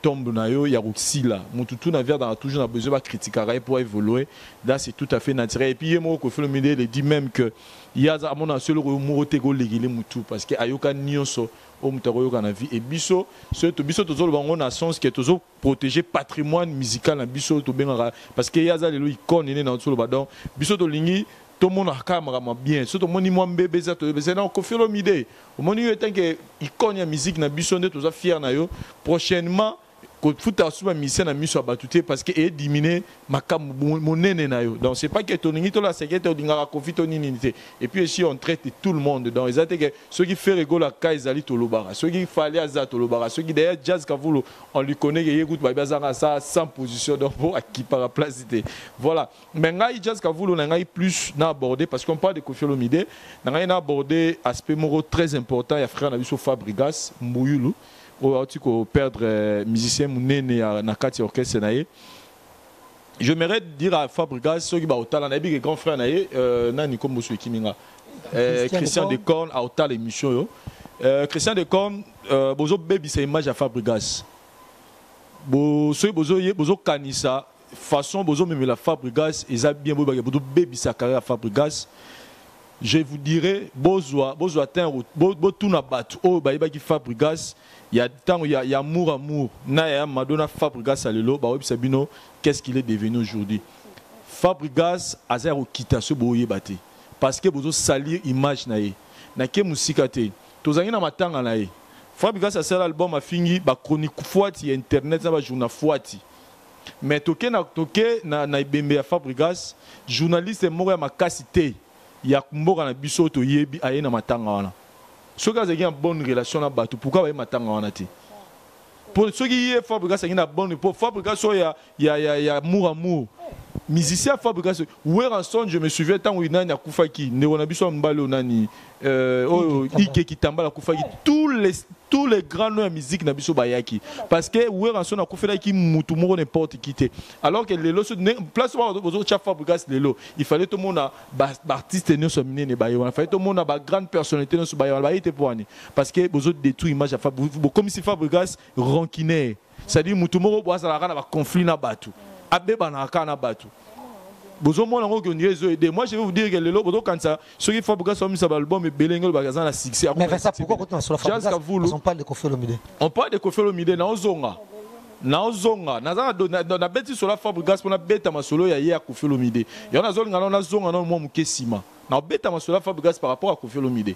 tombe na yo ya roxila mututu na vie dans toujours na besoin de critiquer pour évoluer là c'est tout à fait naturel et puis moi Kofi Olomide il dit même que il y a à mon seul mo te go légile mutu parce que ayoka nyonso au mutaro na vie et biso ce to biso to zo bango na sens que to zo protéger patrimoine musical na biso to benga parce que yaza lelo icône né na so donc biso to lingi tout le monde a caméra bien surtout mon moi bébé ça to c'est non Kofi Olomide au moment où tant que icône ya musique na biso ne to za fier na yo prochainement ko futa suba mission na miso abatute parce que est diminuer makam monene na yo donc c'est pas que toningi to la sécurité odinga Kofi to ninité et puis ici on traite tout le monde donc ils que ceux qui fait rigolo ka ezali to lobara ceux qui fallait aza to lobara ceux qui d'ailleurs Jazz Kavulu on lui connaît que écoute ba bazanga ça sans position donc pour qui par place voilà mais ngai Jazz Kavulu ngai plus na aborder parce qu'on parle de Kofi Olomide ngai na aborder aspect moro très important ya frère na biso Fabregas Mbuyulu au perdre musicien munene na kati orchestre naie. J'aimerais dire à Fabregas ceux qui ba au talent nabi grand frère naie nani comme Bosso Kiminga Christian Decorn a au talent émission yo Christian Decorn bozo baby c'est image à Fabregas bozo kanisa façon bozo même la Fabregas ils a bien bozo baby sa carrière à Fabregas je vous dirais, Bozwa tout na batu, oh, bah, qui Fabregas, il y a tant, il y a amour, na ya Madonna Fabregas alelo, bah, Sabino, qu'est-ce qu'il est devenu aujourd'hui? Fabregas, a zéro quitte ce boye bâti. Parce que vous salir image nae, na ke musikate, tous na matanga nae. Fabregas a fait l'album a fini, bah, chronique fouati, internet, na ba journal fouati. Mais toke na ibembe ya Fabregas, journaliste moko ya makasité. Il y a mboka na biso to yebi aye na matanga wana. Soki azaki une bonne relation na bato, pourquoi baye matanga wana te? Pour ceux qui y Fabregas a une bonne pour Fabregas il y a amour. Musicien Fabregas, Weranson, je me souviens tant où il a Koufaki, Neonabiso Mbalo Nani, Ike Kitambala Koufaki, tous les grands noms de musique Nabiso Bayaki. Parce que Weranson a Koufaki Moutoumoro n'importe qui. Alors que les lots, place où vous avez Fabregas, il fallait tout le monde artiste ne soit miné ne Bayon, il fallait tout le monde a grande personnalité ne soit Bayon, parce que vous avez détruit l'image à Fabregas, comme si Fabregas ranquiné. C'est-à-dire Moutoumoro boit à la conflit na batu. Moi je vais vous dire que les lots quand ça ceux qui font beaucoup sur l'album et Belengo bagazan la succès. Mais ça pourquoi quand on sur la Fabregas on parle de Koffi Olomide. On parle de Koffi Olomide na ozonga. Na beti sur la Fabregas pour na beta masolo ya Koffi Olomide. Ya na zonga na zonga na mo mukesima. Na beta masolo Fabregas par rapport à Koffi Olomide.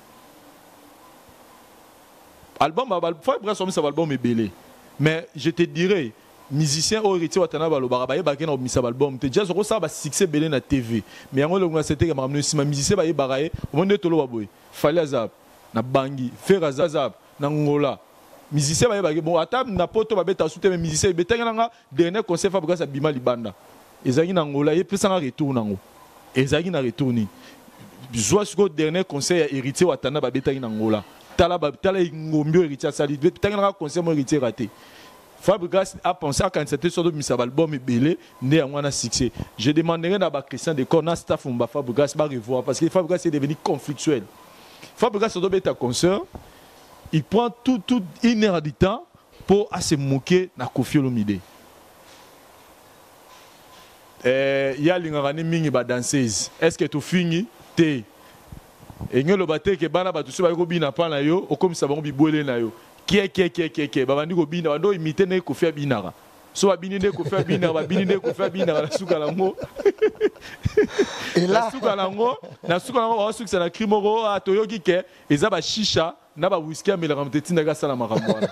Album Fabregas sur l'album est belé. Mais je te dirais musicien au héritier watana balo barabaye ba kena obimisa album te déjà zoko ça ba succès belé na TV mais yango le c'était que mamno sima musicien ba baraye au monde tolo baboy fallait azab na bangi faire azab na ngola musicien ba bon ata na poto ba beta soute mais musicien betanga nga dernier concert Fabregas abima libanda ezaki na ngola ye pesa nga retour nango ezaki na retourni joie sur dernier concert ya héritier watana ba betaki na ngola tala ngombio héritier sali betanga nga concert mo héritier raté. Fabregas a pensé à quand c'était sur le album et belé né en un succès. Je demanderai à Christian de Corna staff Fabregas va revoir parce que Fabregas est devenu conflictuel. Fabregas doit être un concert, il prend tout une heure de temps pour se moquer de Koffi Olomide. Il y a l'ingénieur mingi ba danseuse. Est-ce que tu finis té? Et nous le batte que bana ba tout ça ba ko bina pa na yo, o comme ça ba ko bi boele na yo. Qui babandi ko bina bando imiter ne ko faire binara so babini ne ko faire binara babini ne ko faire binara la suka lango et là suka lango na suka na krimoro a toyoki ke eza ba shisha na ba whisky mais la ramteti na ga sala makamwana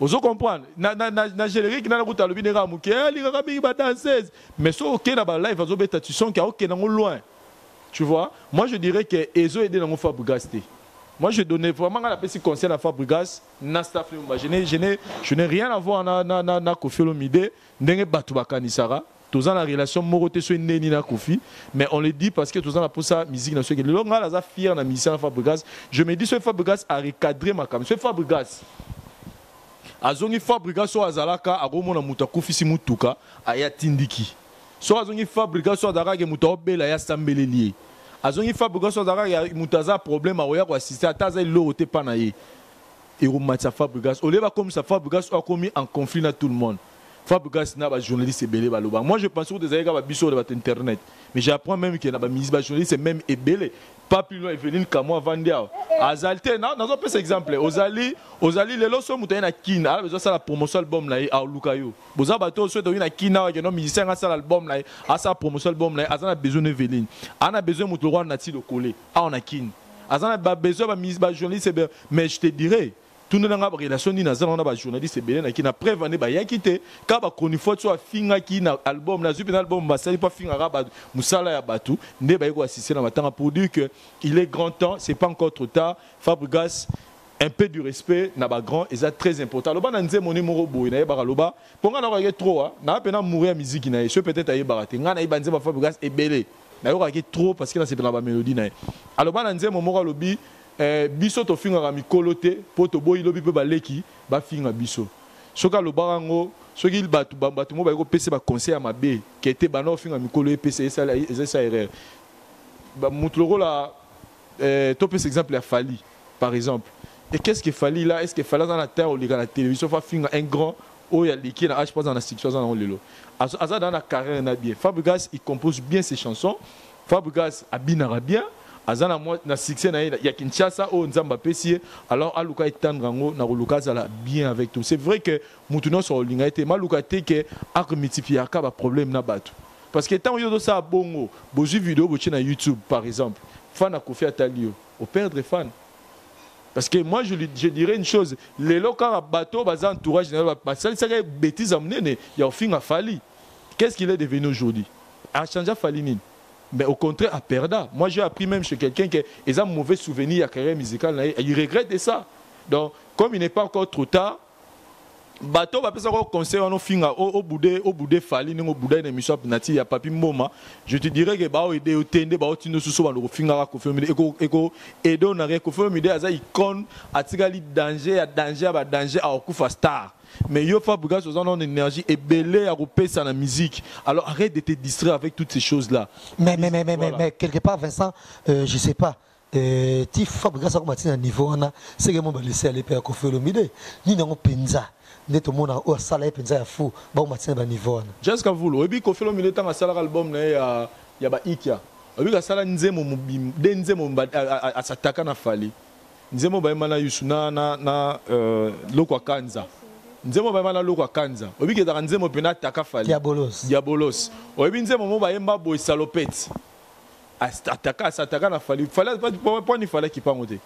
ozo comprendre na générique na ruta lobine ga muke ali ga bi ba danseuse mais so OK na ba live azo beta tu sens qu'il OK na loin tu vois. Moi je dirais que ezo aider na mo Fabregas. Moi, je donnais vraiment un petit conseil à Fabregas, je n'ai rien à voir avec Koffi Olomide, je Batubakanissara. Tous la relation morote sur Neni na Koffi, mais on le dit parce que tous pour ça musique na que le longa la fier na musicien Fabregas. Je me dis ce Fabregas a recadré ma cam. Ce Fabregas azongi Fabregas so azalaka agomona muta Koffi si mutuka aya tindiki. So azongi Fabregas so azalaka ke muta obela ya sambelelier. Azongi Fabregas so azalaka ya mutaza problème a oya ko assister ataza lo te panaye. Et au match Fabregas, au lieu comme ça Fabregas a commis en conflit à tout le monde. Fabregas n'a pas journaliste belé baloba. Moi je pense que des aïgas biso de internet, mais j'apprends même qu'il y a pas mis journaliste c'est même belé. Pas plus loin Eveline Kamo Vandia. Azalte non, dans un peu exemple. Ozali les loso mutaye na kin, a besoin ça la promotion album là à Lukayo. Boza bato so de na kina que non musicien a ça l'album là, a ça promotion album là, a besoin Eveline. On a besoin mutoro na ti de coller. A on a kin. A ça a besoin ba journaliste mais je te dirais tout le monde a relation ni nazana on a journaliste belé qui na prévenu ba yakité ka ba koni faut soit finga ki na album na super album ba sali pas finga ba musala ya batu ne ba yiko assister na matanga pour dire que il est grand temps, c'est pas encore trop tard. Fabregas un peu du respect na ba grand et ça très important. Loba na nze mon numéro boy na ba loba pour nga na ba trop na pena mourir musique na je peut-être ay baraté nga na ibanze ba Fabregas et belé na yo ka trop parce que là c'est la mélodie na alors ba na nze mon moko lobi biso to finga mikolo te po to boyi lobi pe baleki ba finga biso soka lo barango soki batu mo ba ko pese ba conseil à mabe qui était ba no finga mikolo e pese ça erreur ba mutloro la to pese exemple à Fali par exemple et qu'est-ce que Fali là est-ce que Fali dans la terre ou la télévision fa finga un grand o ya leki na je pense dans la situation dans lelo aza dans la carrière na bien Fabregas il compose bien ses chansons Fabregas abinara bien azana moi na succès na ya Kinshasa o nzamba pesier alors aluka etandra ngo na luka zala bien avec tout. C'est vrai que mutuno so linga été maluka te que ak multiplier ka ba problème na batu. Parce que tant yo ça bongo, boju vidéo bo na YouTube par exemple, fan a Kofi Atalio, au perdre fan. Parce que moi, je dirais une chose. Les locaux à bateau, bazar entourage, ça c'est bêtise à mener. Il y a au fin à Fali. Qu'est-ce qu'il est devenu aujourd'hui? A changé Fali. Mais au contraire, à Perda. Moi, j'ai appris même chez quelqu'un qui a un mauvais souvenir à carrière musicale. Il regrette de ça. Donc, comme il n'est pas encore trop tard, bateau va passer au conseil en finga au boudé Fali au boudé une émission penati ya papi Mboma. Je te dirais que ba aider au tende ba tino susu ba no finga ko femi eko edo na re ko femi de aza icône atigali danger a kufa star. Mais yo Fabregas aux en énergie et belé à repasser la musique. Alors arrête de te distraire avec toutes ces choses là. Mais quelque part Vincent, je sais pas. Ti Fabregas a commencé à niveau on a c'est que mon ba laisser aller pour Koffi Olomide. Ni na penza. Neto mona o sala penza ya fou ba o matin ba niveau on. Jusqu'à vous le bi Koffi Olomide tanga sala album na ya ba Ikia. Obi ka sala nzemo mubim de nzemo a sataka na Fali. Nzemo ba mana yusuna na lokwa kanza. Nzemo ba mana lokwa kanza. Obi ke da nzemo pena taka Fali. Diabolos. Obi nzemo mo ba yemba boy salopette. Ataka na Fali. Fallait pas ni fallait qu'il pas monter.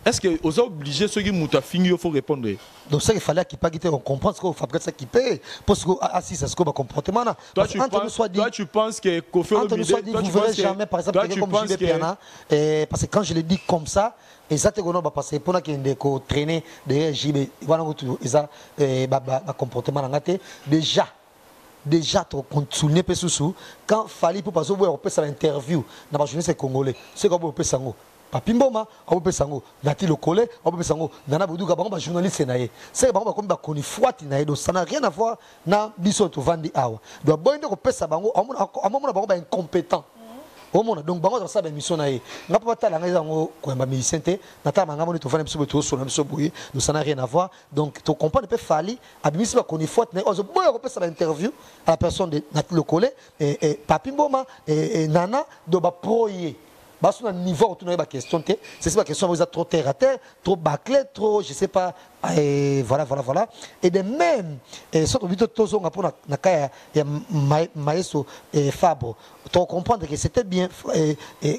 Est-ce que vous êtes obligé ceux qui m'ont fini il faut répondre. Donc ça il fallait qu'il pas quitter on comprend ce que Fabregas qui paye parce que assis c'est ce que comportement là. Toi tu penses que Koffi Olomide toi tu verrais jamais par exemple quelqu'un comme Gilles Piana parce que quand je le dis comme ça exactement va passer pour qu'il y ait traîner derrière Gilles voilà ça comportement là déjà trop souligné peu sous quand fallait pour passer au peut ça l'interview dans la journée c'est congolais c'est comme peut sango Papi Mboma on peut sango Nati Lokole on peut sango Nana Boudouga ba journaliste naé c'est ba comme ba koni fuati naé donc ça n'a rien à voir na biso to vandi awa donc boyndo ko pesa bango amona bango ba incompétent donc bango ça ba mission naé na pas tala ngai zango ko ba musicien te na ta manga moni to vandi biso to so na biso boye donc ça n'a rien à voir donc to comprendre peut fali abimisi ba koni fuati naé ozo boyo ko pesa ba interview à la personne de Nati Lokole et Papi Mboma et Nana do ba proyer sur un niveau où tu n'as pas question, c'est pas question vous êtes trop terre à terre, trop bâclé, trop je sais pas, et voilà. Et de même, surtout vidéo tous on a pour na kaya ya maestro Fabre, tu comprendre que c'était bien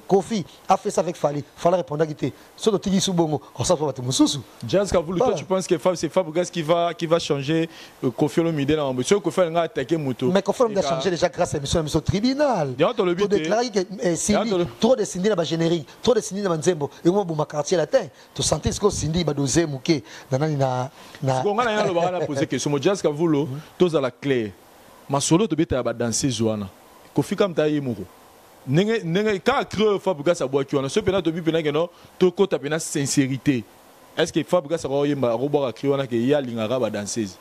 Kofi a fait ça avec Fali, fallait répondre à guité. Surtout Tigi Subongo, on s'en va te mususu. Jazz Kavoulou, toi tu penses que c'est Fabregas qui va changer Koffi Olomide là en monsieur Koffi a attaqué moto. Mais Koffi a changé déjà grâce à l'émission tribunal. Tu déclarer que Cindy trop de Cindy na générique, trop de Cindy na Nzembo, et moi bon ma quartier latin, tu sentais ce que Cindy ba doser mouké na on a posé question mo Jazz Kavoulou, tous à la clé. Ma solo to beta ba danser Joana. Kofi kam ta yemoko. Nenge quand créer Fabregas a boire on a ce pena to bi pena que non, to ko ta pena sincérité. Est-ce que Fabregas a royema robo a créer on a que ya lingara ba danseuse.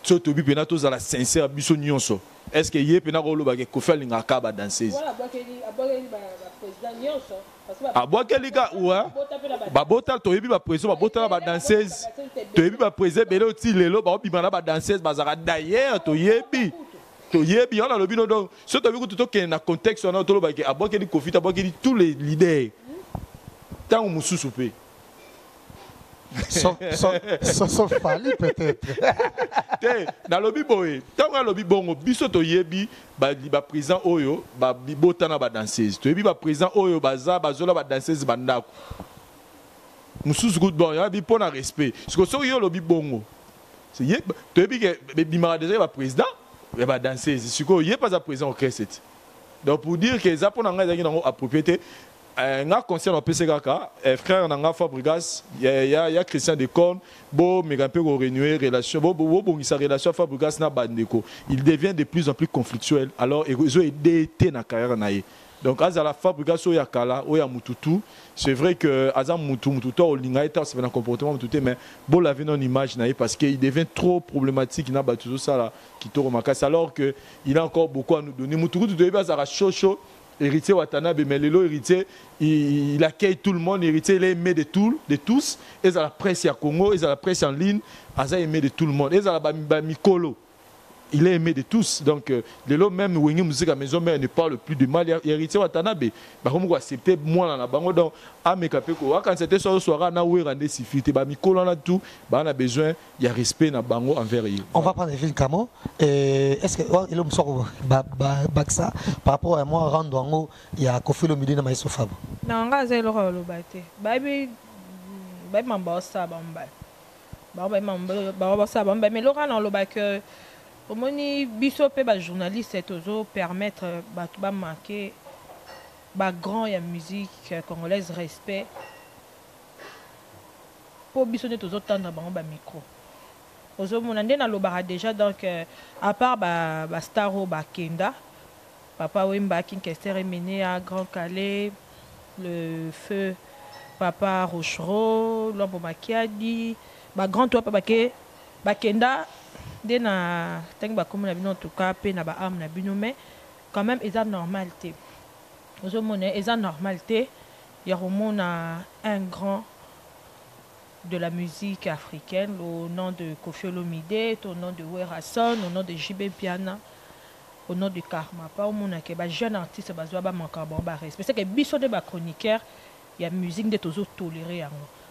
So to bi pena tous à la sincère biso nyonso. Est-ce que yé pena rolo ba que Kofi lingaka ba danseuse. Voilà, président nyonso. Abokelika ouah babota toyebi ba président babota ba danseuse toyebi ba président belo ti lelo ba bimana ba danseuse bazara d'ailleurs toyebi on a le bino donc ce to bi ko to na contexte on a to lo ba ke abokeli Kofi abokeli tous les leaders tant mususu pe Sauf Fali peut-être. Dans le biboé, tant que le bibongo, biso to yebi, ba président oyo, ba bibota na ba danseuse. To yebi ba président oyo, baza, bazola ba danseuse bandako. Mususu good bon, ya bi pona respect. Parce que so yo le bibongo. C'est yé, to yebi que bimara déjà ba président, ba danseuse. C'est que yé pas à président au Cresset. Donc pour dire que ça pona nga zaki na propriété. Nga concert au PCKK, frère Nanga Fabregas, il y a Christian Decorne, bon, mais un peu renouer relation, bon, sa relation Fabregas na bandeko. Il devient de plus en plus conflictuel. Alors, ils ont aidé na carrière naïe. Donc, à la Fabregas oya kala, oya mututu, c'est vrai que azam mututu au lingaïta, c'est un comportement mututu, mais bon, la vie non image naïe parce qu'il devient trop problématique, n'a pas tout ça là, qui te remarque. Alors que il a encore beaucoup à nous donner. Mututu de bazara chaud. Héritier Watanabe, mais Lelo héritier, il accueille tout le monde, héritier, il est aimé de tous. Et à la presse à Congo, et à la presse en ligne, il est aimé de tout le monde. Et à la Mikolo. il est aimé de tous. Donc, l'homme même, Wenge Musique à maison mère ne parle plus de mal. Héritier Watanabe, comme accepter moi dans la banque. Donc, à mes capéco, quand c'était sur le soir, on a oué rendez sifité, bah, Mikola là tout, bah, on a besoin, il y a respect dans bango envers eux. On va prendre Ville Camo. Est-ce que l'homme sort Baksa par rapport à moi, Rando, il y a Kofi Lomide dans Maïso Fab. Non, on le bâti. Baby, baby, m'en bosse ça, bamba. Mais Laurent, on le bac. Au moins, biso pe ba journaliste c'est toujours permettre ba marquer ba grand ya musique congolaise respect pour biso ne toujours tendre ba micro. Ozo monande na lobara déjà donc à part ba staro ba Kenda papa Wemba Kinkester mené à Grand Calais le feu papa Rochereau Lombo Makiadi ba grand toi papa ke ba Kenda na tant ba comme en tout cas pe na ba am na bino mais quand même ils ont normalité aux monnaie ils ont normalité il y a un grand de la musique africaine au nom de Kofi Olomide au nom de Werason au nom de JB Piana au nom de Karma pas au monde que ba jeune artiste ba zo ba manka bon ba respect c'est que biso de ba chroniqueur il y a musique de toujours tolérer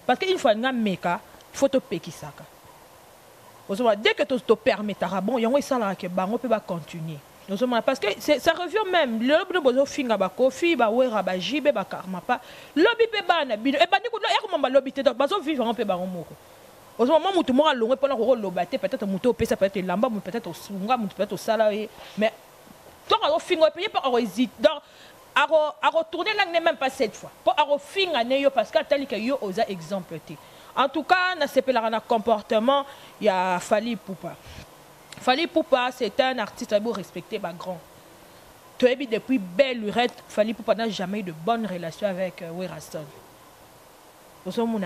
parce que une fois nga meka il faut te pekisaka. Dès que tu te permets, bon, il y a un salaire qui va continuer. Parce que ça revient même. Le lobby de finga ba Kofi, ba Wera, ba Jibe, ba Karma pas. Lobby pe ba na bino. Et ba niku ya comment ba lobby te donc bazo vivre un peu ba moko. Au moment où tout le monde a longué pendant le lobate peut-être muto pesa peut-être lamba peut-être au sunga peut-être au salarié mais toi on finga payer pas on hésite donc à retourner là n'est même pas cette fois. Pour à finga ne parce que tel que yo osa exemple te. En tout cas, dans ce comportement, il y a Fally Ipupa. Fally Ipupa, c'est un artiste à respecter, grand. Depuis belle lurette, Fally Ipupa n'a jamais eu de bonne relation avec Werason.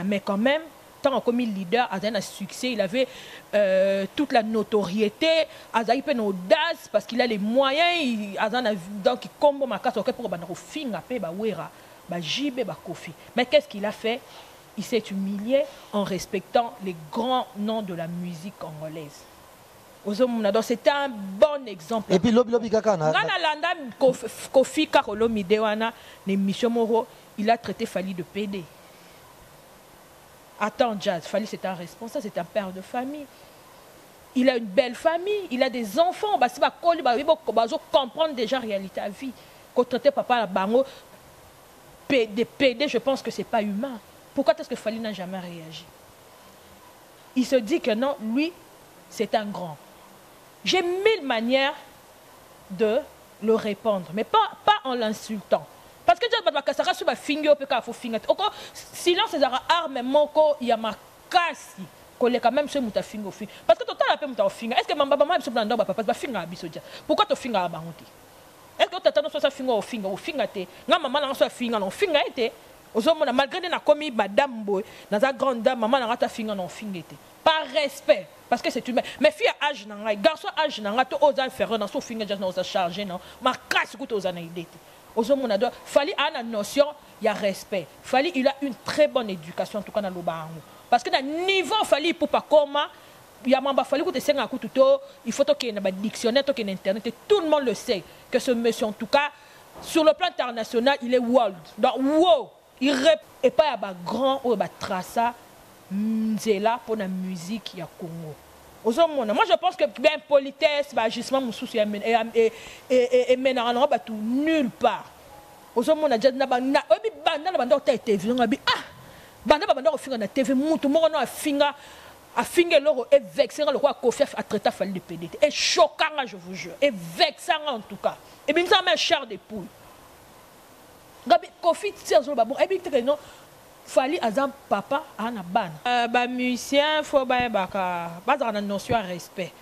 Mais quand même, tant comme leader, il a succès, il avait toute la notoriété, il a une audace parce qu'il a les moyens, donc il combo ma casse pour finir Wera, Jibe, Kofi. Mais qu'est-ce qu'il a fait? Il s'est humilié en respectant les grands noms de la musique congolaise. C'est un bon exemple. Et puis, Lobby Kakana. Kofi Olomide wana, l'émission Moro, il a traité Fally de PD. Attends, Jazz, Fally c'est un responsable, c'est un père de famille. Il a une belle famille, il a des enfants. Il va comprendre déjà la réalité à vie. Quand traiter papa à Bango, des PD, je pense que ce n'est pas humain. Pourquoi est-ce que Fally n'a jamais réagi? Il se dit que non, lui, c'est un grand. J'ai 1000 manières de le répondre, mais pas en l'insultant. Parce que silence c'est arme moko il y a ma casse quand même ce muta fingo fi parce que total appel muta finga est-ce que maman biso blando papa ba finga biso dia pourquoi to finga ba nguti est-ce que tata no so finga o finga te nga maman na so finga no finga ete ozomona malgré na komi madame boy na za grande dame maman na rata finga no finga ete par respect parce que c'est humain mais fille âge na ngai garçon âge na nga to oza faire na so finga just na oza charger non ma casse kuto oza na idée ozomona do Fally a une notion il y a respect Fally il a une très bonne éducation en tout cas dans le bango parce que dans niveau Fally pour pas comment il y a mamba Fally que tu sais nga kututo il faut qu'il y ait un dictionnaire qu'il y ait internet et tout le monde le sait que ce monsieur en tout cas sur le plan international il est world donc wow il et pas à grand ou à trasa nzela pour la musique ya Congo. Moi je pense que bien politesse, agissement moussous et tout nulle part. Ozomona déjà na banda na banda ta TV ngabi ah banda banda ofinga na TV mutu moko na afinga loro et vexer le roi Kofi a traité Fally de PDT et choquant je vous jure et vexant en tout cas et bien ça met chair de poule. Ngabi Kofi tire sur babon et bien que non Fally azam papa ana ban ba musicien faut ba na notion de respect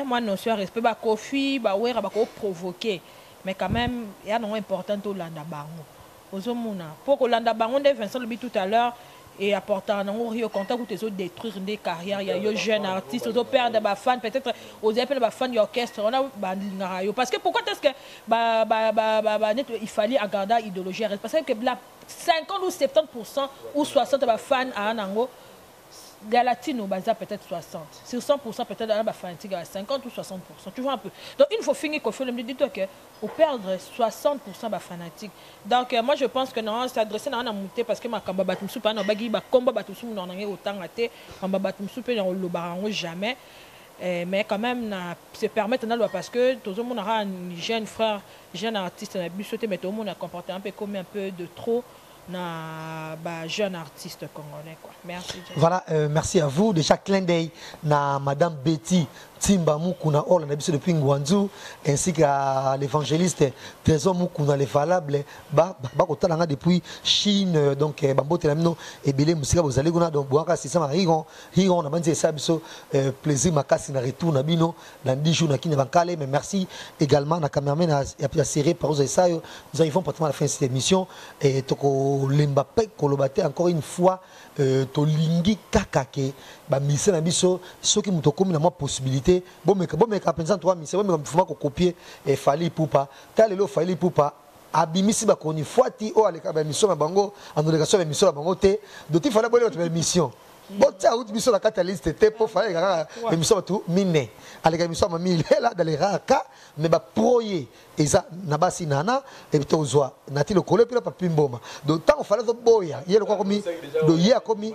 moi notion de respect ba Kofi ba wera ba ko provoquer mais quand même il y a non important au landa bango ozomuna pour que landa bango de Vincent le tout à l'heure et apportant non rio contact ou te détruire des carrières il y a yo jeunes artistes aux perdre ba fans peut-être aux appels ba fans d'orchestre on a ba ngarayo parce que pourquoi est-ce que il fallait garder idéologie parce que la 50 ou 70% ou 60 de fans à Anango Galatino, baza peut-être 60. Sur 100%, peut-être dans la fanatique à 50 ou 60%. Tu vois un peu. Donc, il faut finir qu'on fait le dis-toi que pour perdre 60% de fanatique. Donc, moi, je pense que non, s'adresser à monter parce que ma kamba batumsu pas na bagi ba combat batumsu non na autant raté, kamba batumsu pe dans le barango jamais. Mais quand même, se permettre parce que tout le monde aura un jeune frère, jeune artiste, mais tout le monde a comporté un peu comme un peu de trop. Na jeune artiste congolais quoi. Merci. Voilà, merci à vous. Déjà clin d'œil na Madame Betty Timba Mukuna Ola Nabiso depuis Ngwanzu ainsi qu'à l'évangéliste Trésor Mukuna les valables kotala depuis Chine donc bambote lamino ebele musika bozali kuna donc boaka c'est ça rigon na banzi ça biso plaisir makasi na retour na bino dans 10 jours na kina bankale mais merci également na cameraman ya série par aux essayo nous arrivons pratiquement à la fin de cette émission et toko Lembape kolobate encore une fois to lingi kakake ba mise na biso soki muto komi na moi possibilité bomeka penza toi mise bomeka mfuma ko copier et fali pupa talelo fali pupa abimisi ba koni fuati o aleka ba mission na bango en délégation ba mission na bango te doti fala bolé ba mission botia out biso la catalyste te po fala kaka émission tout mine aleka émission ma mille là dans les rares cas mais ba proyer eza na basi nana et to zwa nati le coller puis pa pimboma donc tant fala to boya yelo kwa komi do ya komi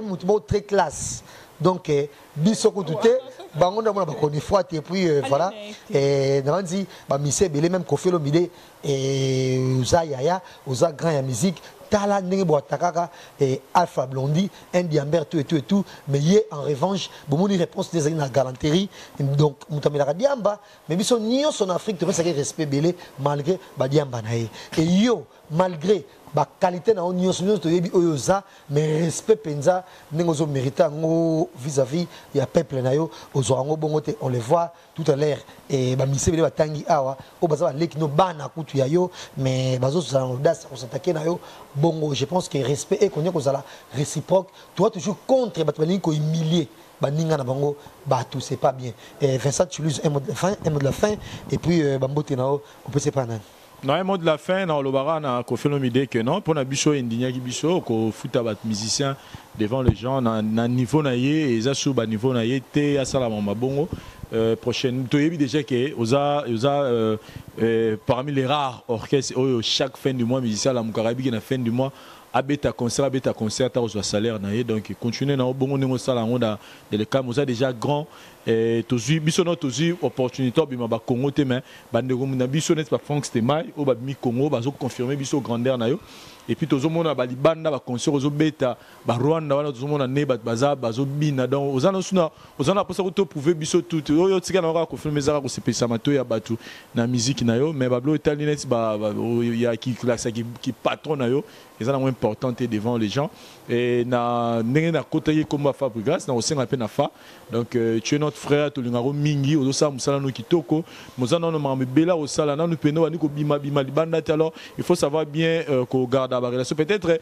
mutumo très classe donc biso ko tuté bango na mona ba koni fuati et puis voilà et nandi ba mise belé même ko fait le mide et uza yaya uza grand ya musique tala ndenge boatakaka et Alpha Blondy un diamber tout et tout mais yé en revanche bomoni réponse des na galanterie donc mutamela diamba mais biso nio son Afrique te penser respect belé malgré ba diamba naé et yo malgré ba qualité na onyo sonyo to yebi oyoza mais respect penza ndenge zo mériter ngo vis-à-vis ya peuple na yo ozo ngo bongo te on les voit tout à l'heure et ba misebele ba tangi awa o baza ba leki no bana kutu ya yo mais bazo za audace ko s'attaquer na yo bongo je pense que respect et konyo ko zala réciproque toi toujours contre ba tbani ko humilier baninga na bango ba tout c'est pas bien et Vincent tu uses un mot de la fin et puis bambote na on peut se pas nan. Non, un mot de la fin, dans le bara, on a fait l'idée que non, pour la bicho indigné qui bicho, qu'on fout à battre musicien devant les gens, na niveau naïe, et ça sous bas niveau naïe, t'es à Salamamba bongo. Prochaine, tu as déjà que parmi les rares orchestres, chaque fin du mois, musicien la Moukarabi qui na fin du mois. Abeta concert, t'as reçu salaire naïe, donc continuez dans bon niveau salaire dans le cas, vous êtes déjà grand. Tozu bisono tozu opportunité bima ba Congo te mais bandeko na biso net pas Franck Stemai au ba mi Congo bazo confirmer biso grandeur na yo et puis tozo mona ba libanda ba concert ozo beta ba Rwanda wana tozo mona ne ba baza bazo bina donc ozana suna ozana posa ko prouver biso tout yo tika na ko confirmer za ko sepesa mato ya batu na musique na yo mais ba blo italien net ba ya qui classe qui patron na yo ils ont important devant les gens et na ndenge na côté comme Fabrigas na osenga pe na fa donc tu es notre frère tolingaro mingi ozosa musala no kitoko mozana no mambela osala na no peno ani ko bima libanda alors il faut savoir bien ko garde la relation peut-être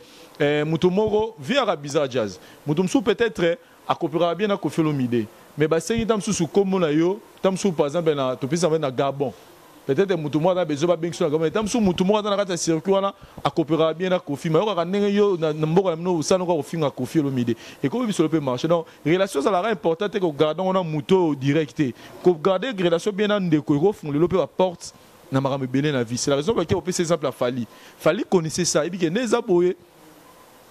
mutomoro via Bizarre Jazz mutomso peut-être a coopérer bien na ko fait l'omide mais ba sengi tamsu comme na yo tamsu par exemple na to pisa na Gabon peut-être mutumo na bezo ba bingso na Gabon tamsu mutumo na kata circuit wana a coopérer bien na Kofi mais yo ka ndenge yo na mboko no usana ko finga Kofi l'omide et comme biso le peut marcher donc relation ça la importante que gardons on a muto direct ko garder relation bien na ndeko ko fond le peut la porte na makambe belé na vie c'est la raison pour laquelle on peut ces exemples à Fali connaissait ça et puis que neza boye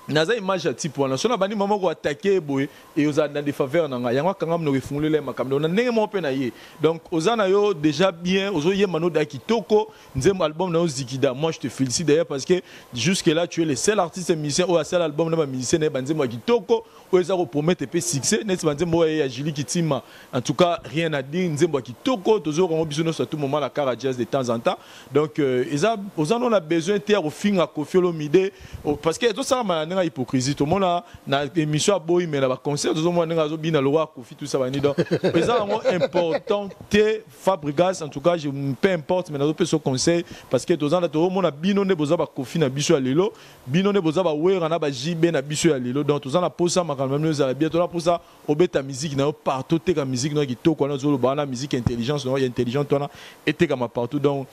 naza image ya type wana sona bani maman ko attaquer boye et aux dans des faveurs nanga yango kanga mno refungule le makambe on ndenge mo pe na ye donc ozana yo déjà bien ozo ye mano da kitoko nzembo album na ozikida moi je te félicite d'ailleurs parce que jusque là tu es le seul artiste musicien ou seul album na musicien na banzembo kitoko ou eza ko promettre pe succès net banzembo ya Julie Kitima en tout cas rien à dire nzembo kitoko tozo ko bisono à tout moment la cara jazz de temps en temps donc ozana on a besoin terre au fin à Koffi Olomide parce que tout ça na hypocrisie tout le monde na émission boy mais la concert tout le monde nga zo bina le roi Koffi tout ça va ni donc c'est important te Fabrigas en tout cas je peu importe mais na zo conseil parce que tout le monde a bino ne boza ba Koffi na biso ya lelo bino ne boza ba wera na ba JB na biso ya lelo donc tout ça na posa ma quand même nous a bientôt là pour ça obeta musique na partout te ka musique na ki to ko na zo ba na musique intelligence no intelligente on a été comme partout donc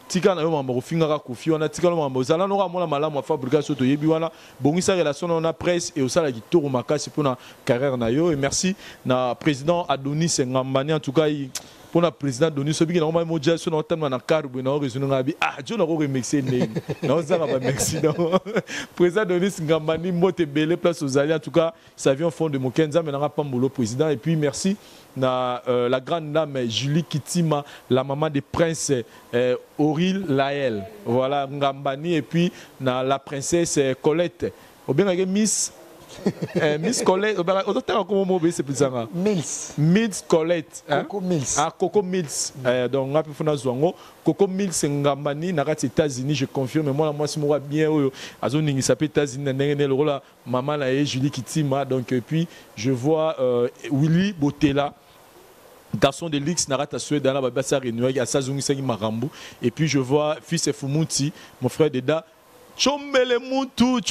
tika na yo mambo finga kofi wana tika na mambo zala no ramona malamu fabrication to yebi wana bongisa relation na presse et au sala kitoro makasi pour na carrière na yo et merci na président Adonis Ngambani en tout cas pour le président Adonis Sobiki na normalement déjà sur notre thème na carbo na raison ngabi je na remercier né na ça va merci président Adonis Ngambani mote belé place aux alliés en tout cas ça vient au fond de Mokenza mais na pas mbolo président et puis merci na la grande dame Julie Kitima, la maman des princes Auril Laël, voilà Ngambani et puis na la princesse Colette. Ou bien Miss Miss Colette, Mills Colette, Coco Mills. Ah Coco Mills. Donc on a pu faire Zwango. Coco Mills Ngambani na aux États-Unis, je confirme. Moi c'est moi bien à zone il s'appelle États-Unis le rôle maman là Julie Kitima. Donc et puis je vois Willy Botella. Garçon de l'X Narata Suède dans la Babassa Réunion à Sazungi Sengi Marambu. Et puis je vois fils Fumuti, mon frère Deda. Chombele Muntu,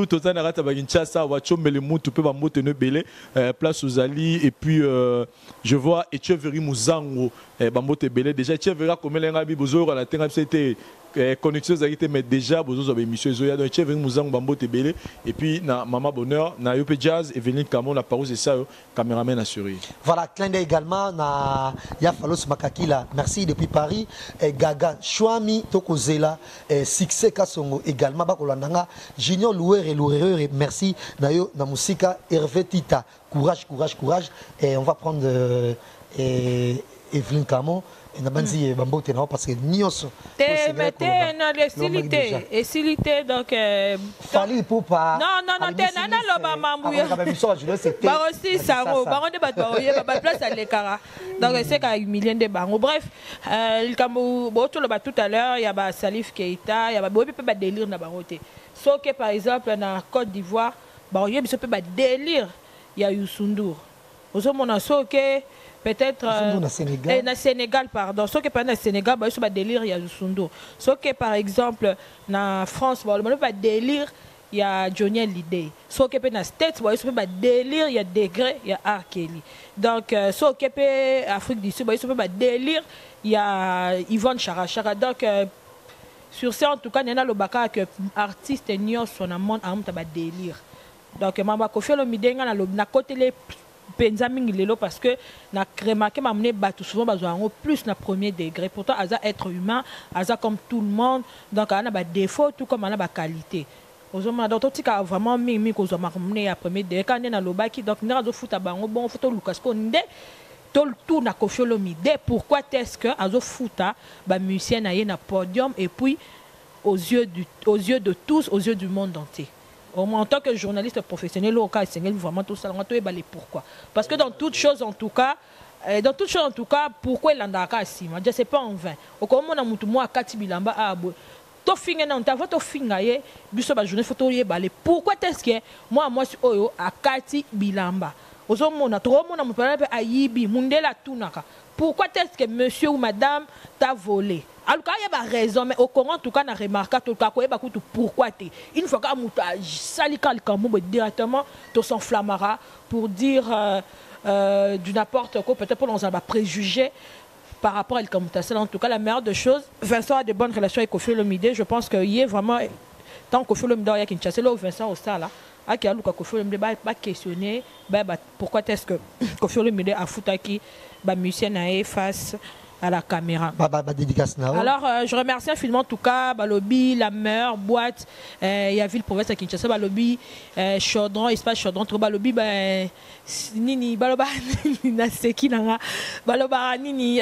Tozana Narata Baginchasa, wa Chombele Muntu, peut va monter belé, place aux Ali. Et puis je vois Echeveri Muzango, Bambote Belé. Déjà, Echeveri comme l'Engabi Bozo, à la terre, c'était. Connexion Zagité, mais déjà, vous avez émission Zoya, donc Echeveri Muzango, Bambote Belé. Et puis, na Mama Bonheur, na Yope Jazz, Evelyne Camon, la parole, c'est ça, caméraman assuré. Voilà, clin d'œil également, na Yafalos Makakila, merci depuis Paris. Gaga, Chouami, Tokozela, Succès Kasongo également, Bakolandanga, Junior Louer et Louer, merci. Nayo, na Musika, Hervé Tita, courage, courage, courage. Et on va prendre Evelyne Camon. Et Nabanzi Bambote non parce que Nios. Et silité donc. Fallait pour pas. Non, t'es nana loba mamouya. Bah aussi ça va. Bah on débat pas. Il y a pas place à l'écart. Donc c'est qu'à humilier des bangs. Bref, comme bon tout le bas tout à l'heure, il y a bah Salif Keita, il y a bah beaucoup de délire na baroté. Sauf que par exemple na Côte d'Ivoire, bah il y a beaucoup de délire. Il y a Youssou Aujourd'hui mon asso que peut-être na Sénégal pardon ce que pendant le Sénégal bah il y a délire il y a Youssou ce que par exemple na France bah le pas délire il y a Johnny Hallyday ce que pendant States bah il y a délire il y a Degré il y a R. Kelly donc ce que pendant Afrique du Sud bah il y a délire il y a Yvonne Chara donc sur ça en tout cas nena le baka que artiste nios son amont a un délire donc mama Koffi Olomide na côté les Penzaming lelo parce que na remarqué m'amener battu souvent besoin plus na premier degré pourtant aza être humain aza comme tout le monde donc on a des défauts tout comme on a des qualités aujourd'hui donc tout cas vraiment mimi ko zo m'amener à premier degré quand on est na lobaki donc na zo foot bango bon photo Lucas Konde tout na Koffi Olomide pourquoi est-ce que azo foota ba musicien na ye na podium et puis aux yeux de tous aux yeux du monde entier. En tant que journaliste professionnel, au cas vraiment tout ça, on va pourquoi. Parce que dans toute chose en tout cas, pourquoi il en a si je sais pas en vain. Au comment on a mutu moi Kati Bilamba a abou. To finga na ta to finga ye, biso ba journée photo ye balé. Pourquoi est-ce que moi oyo a Kati Bilamba. Ozo mona trop mona mu parler a yibi mundela tunaka. Pourquoi est-ce que monsieur ou madame t'a volé? Alors il y a des raisons, mais au Coran, en tout cas, on a remarqué pourquoi tu es. Une fois que tu as sali directement, tu s'enflammera pour dire du n'importe quoi, peut-être pour dans un préjugé par rapport à l'Elkamouta. En tout cas, la meilleure des choses, Vincent a de bonnes relations avec Koffi Olomide. Je pense qu'il est vraiment, tant que Koffi Olomide, il y a Kinshasa, là où Vincent au ça, là, qui a Koffi Olomide, va questionner pourquoi est-ce que Koffi Olomide a foutu qui musicien face à la caméra. Alors, je remercie infiniment en tout cas Balobi, la meilleure boîte, il y a Ville Province à Kinshasa, Balobi, Chaudron, Espace Chaudron, Balobi, Nini, Baloba, Naseki, Baloba, Nini,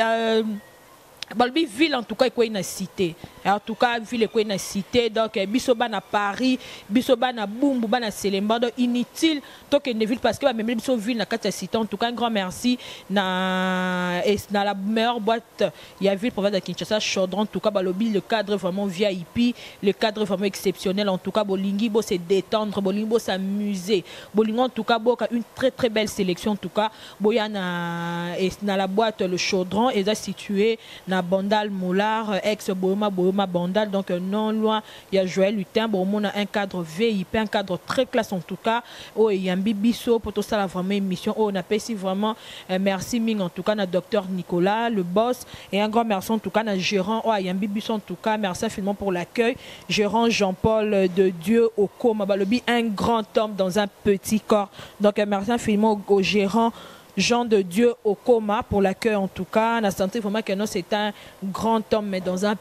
Balobi, ville en tout cas, il y a une cité. En tout cas, ville est une cité. Donc, Bisoba na Paris, Bisoba na Boum, Bisoba na Selemba. Donc, inutile, donc, une ville parce que même Bisoba ville na quatre cité. En tout cas, un grand merci. Dans la meilleure boîte, il y a ville province de Kinshasa, Chaudron. En tout cas, Balobi, le cadre vraiment VIP, le cadre vraiment exceptionnel. En tout cas, Bolingi, Bo se détendre, Bolingi, Bo s'amuser. Bolingi, en tout cas, Bo une très très belle sélection. En tout cas, Boya na la boîte, le Chaudron, est situé dans na Bandal Moulard, ex-Boyoma Bandal, donc non loin, il y a Joël Lutin, bon, on a un cadre VIP, un cadre très classe en tout cas, oh, il y a un bibiso, pour tout ça, la vraiment émission, oh, on a payé vraiment, merci Ming en tout cas, na docteur Nicolas, le boss, et un grand merci en tout cas, na gérant, oh, il y a un bibiso en tout cas, merci infiniment pour l'accueil, gérant Jean-Paul de Dieu au coma, un grand homme dans un petit corps, donc merci infiniment au gérant Jean de Dieu au coma pour l'accueil en tout cas. On a senti vraiment que c'est un grand homme mais dans un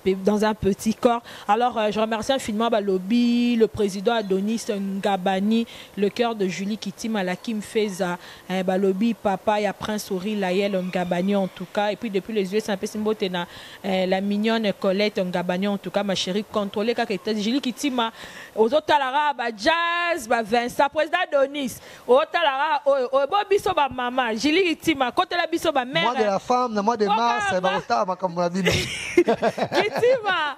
petit corps. Alors je remercie infiniment Balobi, le président Adonis Ngabani, le cœur de Julie Kitim Alakim Feza, Balobi, papa et Prince Ori Layel Ngabani en tout cas. Et puis depuis les yeux, c'est un peu symbolique la mignonne Colette Ngabani en tout cas, ma chérie contrôlée quand était Julie Kitima. Aux autres talara, jazz, Vincent, président Adonis, aux autres talara, au biso maman. Julie Kitima, quand la biso ma mère. Moi de la femme, moi de mars, c'est Barota, comme on a dit. Kitima,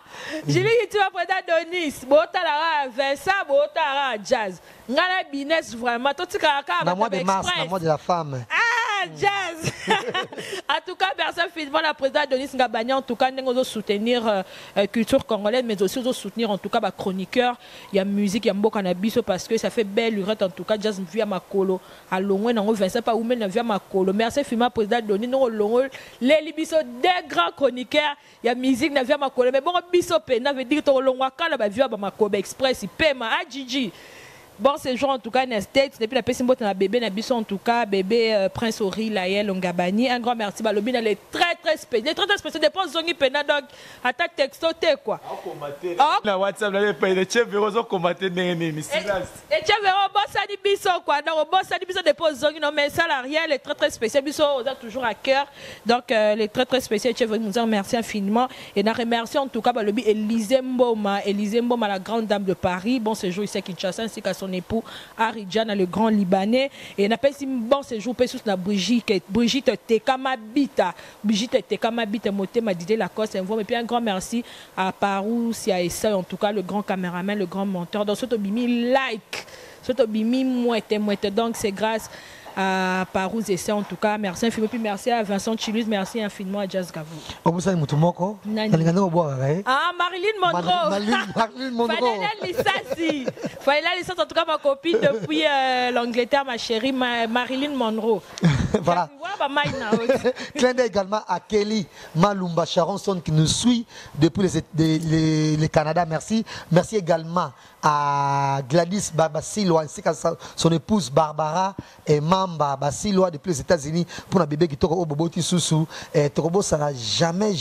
Julie Kitima, président Adonis, Botalara, Vincent, Botalara, jazz. Ngala business vraiment, tout ce qui a moi de mars, moi de la femme. Ah, jazz. En tout cas, personne finalement la présidente Adonis Ngabani, en tout cas, nous soutenir culture congolaise, mais aussi nous soutenir en tout cas les chroniqueurs. Il y a musique, il y a beaucoup cannabis parce que ça fait belle lurette en tout cas, jazz via ma colo. À loin, on Vincent pas ou même via ma colo. Merci finalement président Adonis, nous long les libiso des grands chroniqueurs. Il y a musique via ma colo, mais bon biso pena veut dire que long waka la via ma colo express, il paie ma Gigi. Bon séjour en tout cas dans States depuis la personne na bébé na biso en tout cas bébé Prince Ori Layel Ngabani un grand merci Balobi les très spécial dépend zongi pena donc attaque texto te quoi na WhatsApp là les chef véro commenter nene silence et chef véro boss ani biso quoi donc boss ani biso dépend zongi non mais salarial est très spécial biso on a toujours à cœur donc les très spécial chef nous remercie infiniment et na remercie en tout cas Balobi Élisée Mboma la grande dame de Paris bon séjour ici à Kinshasa ainsi qu'à son époux Aridjana le grand Libanais et on appelle si bon séjour sous la Brigitte Tekamabita moté m'a dit la cause et puis un grand merci à Parou Sia en tout cas le grand caméraman le grand monteur dans ce bimi like ce bimi mouette donc c'est grâce à Parou Sia en tout cas merci infiniment puis merci à Vincent Chilus merci infiniment à Jazz Gavou ah Marilyn Monroe fallait la licence en tout cas ma copine depuis l'Angleterre ma chérie Marilyn Monroe voilà clin d'œil également à Kelly Malumba Charonson qui nous suit depuis le Canada merci également à Gladys Basilwa ainsi qu'à son épouse Barbara et Mamba Basilwa depuis les États-Unis pour un bébé qui toko au boboti susu et Tokobo ça n'a jamais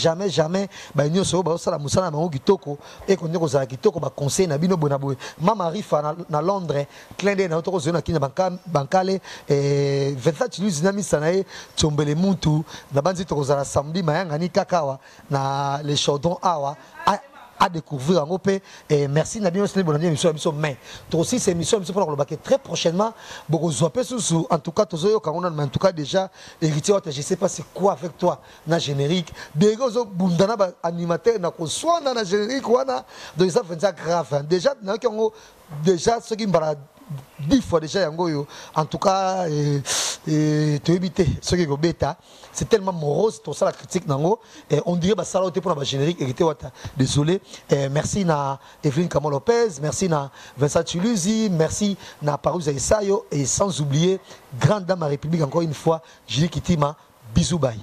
ba nyoso ba sala musana mango kitoko et qu'on dit za kitoko ba conseil na bino bonaboy mama rifa na Londres clin d'œil na toko zona kina bankale et 24 chilus na misanae tsombele muntu na banzi toko za samedi mayanga ni kakawa na les chaudrons awa à découvrir en OP et merci Nabi aussi bonne émission mais aussi cette émission pour le baquer très prochainement beaucoup sous en tout cas tozo quand on a en tout cas déjà héritier je sais pas c'est quoi avec toi na générique des gars bundana animateur na ko soit na générique wana donc ça fait ça grave déjà na qui ont déjà ce qui me 10 fois déjà yango en tout cas tu éviter ce qui est bêta c'est tellement morose tout ça la critique nango et on dirait bah ça là pour la générique et désolé merci na Evelyne Kamon Lopez merci na Vincent Chuluzi merci na Parouza Isayo et sans oublier grande dame à République encore une fois Julie Kitima bisous bye.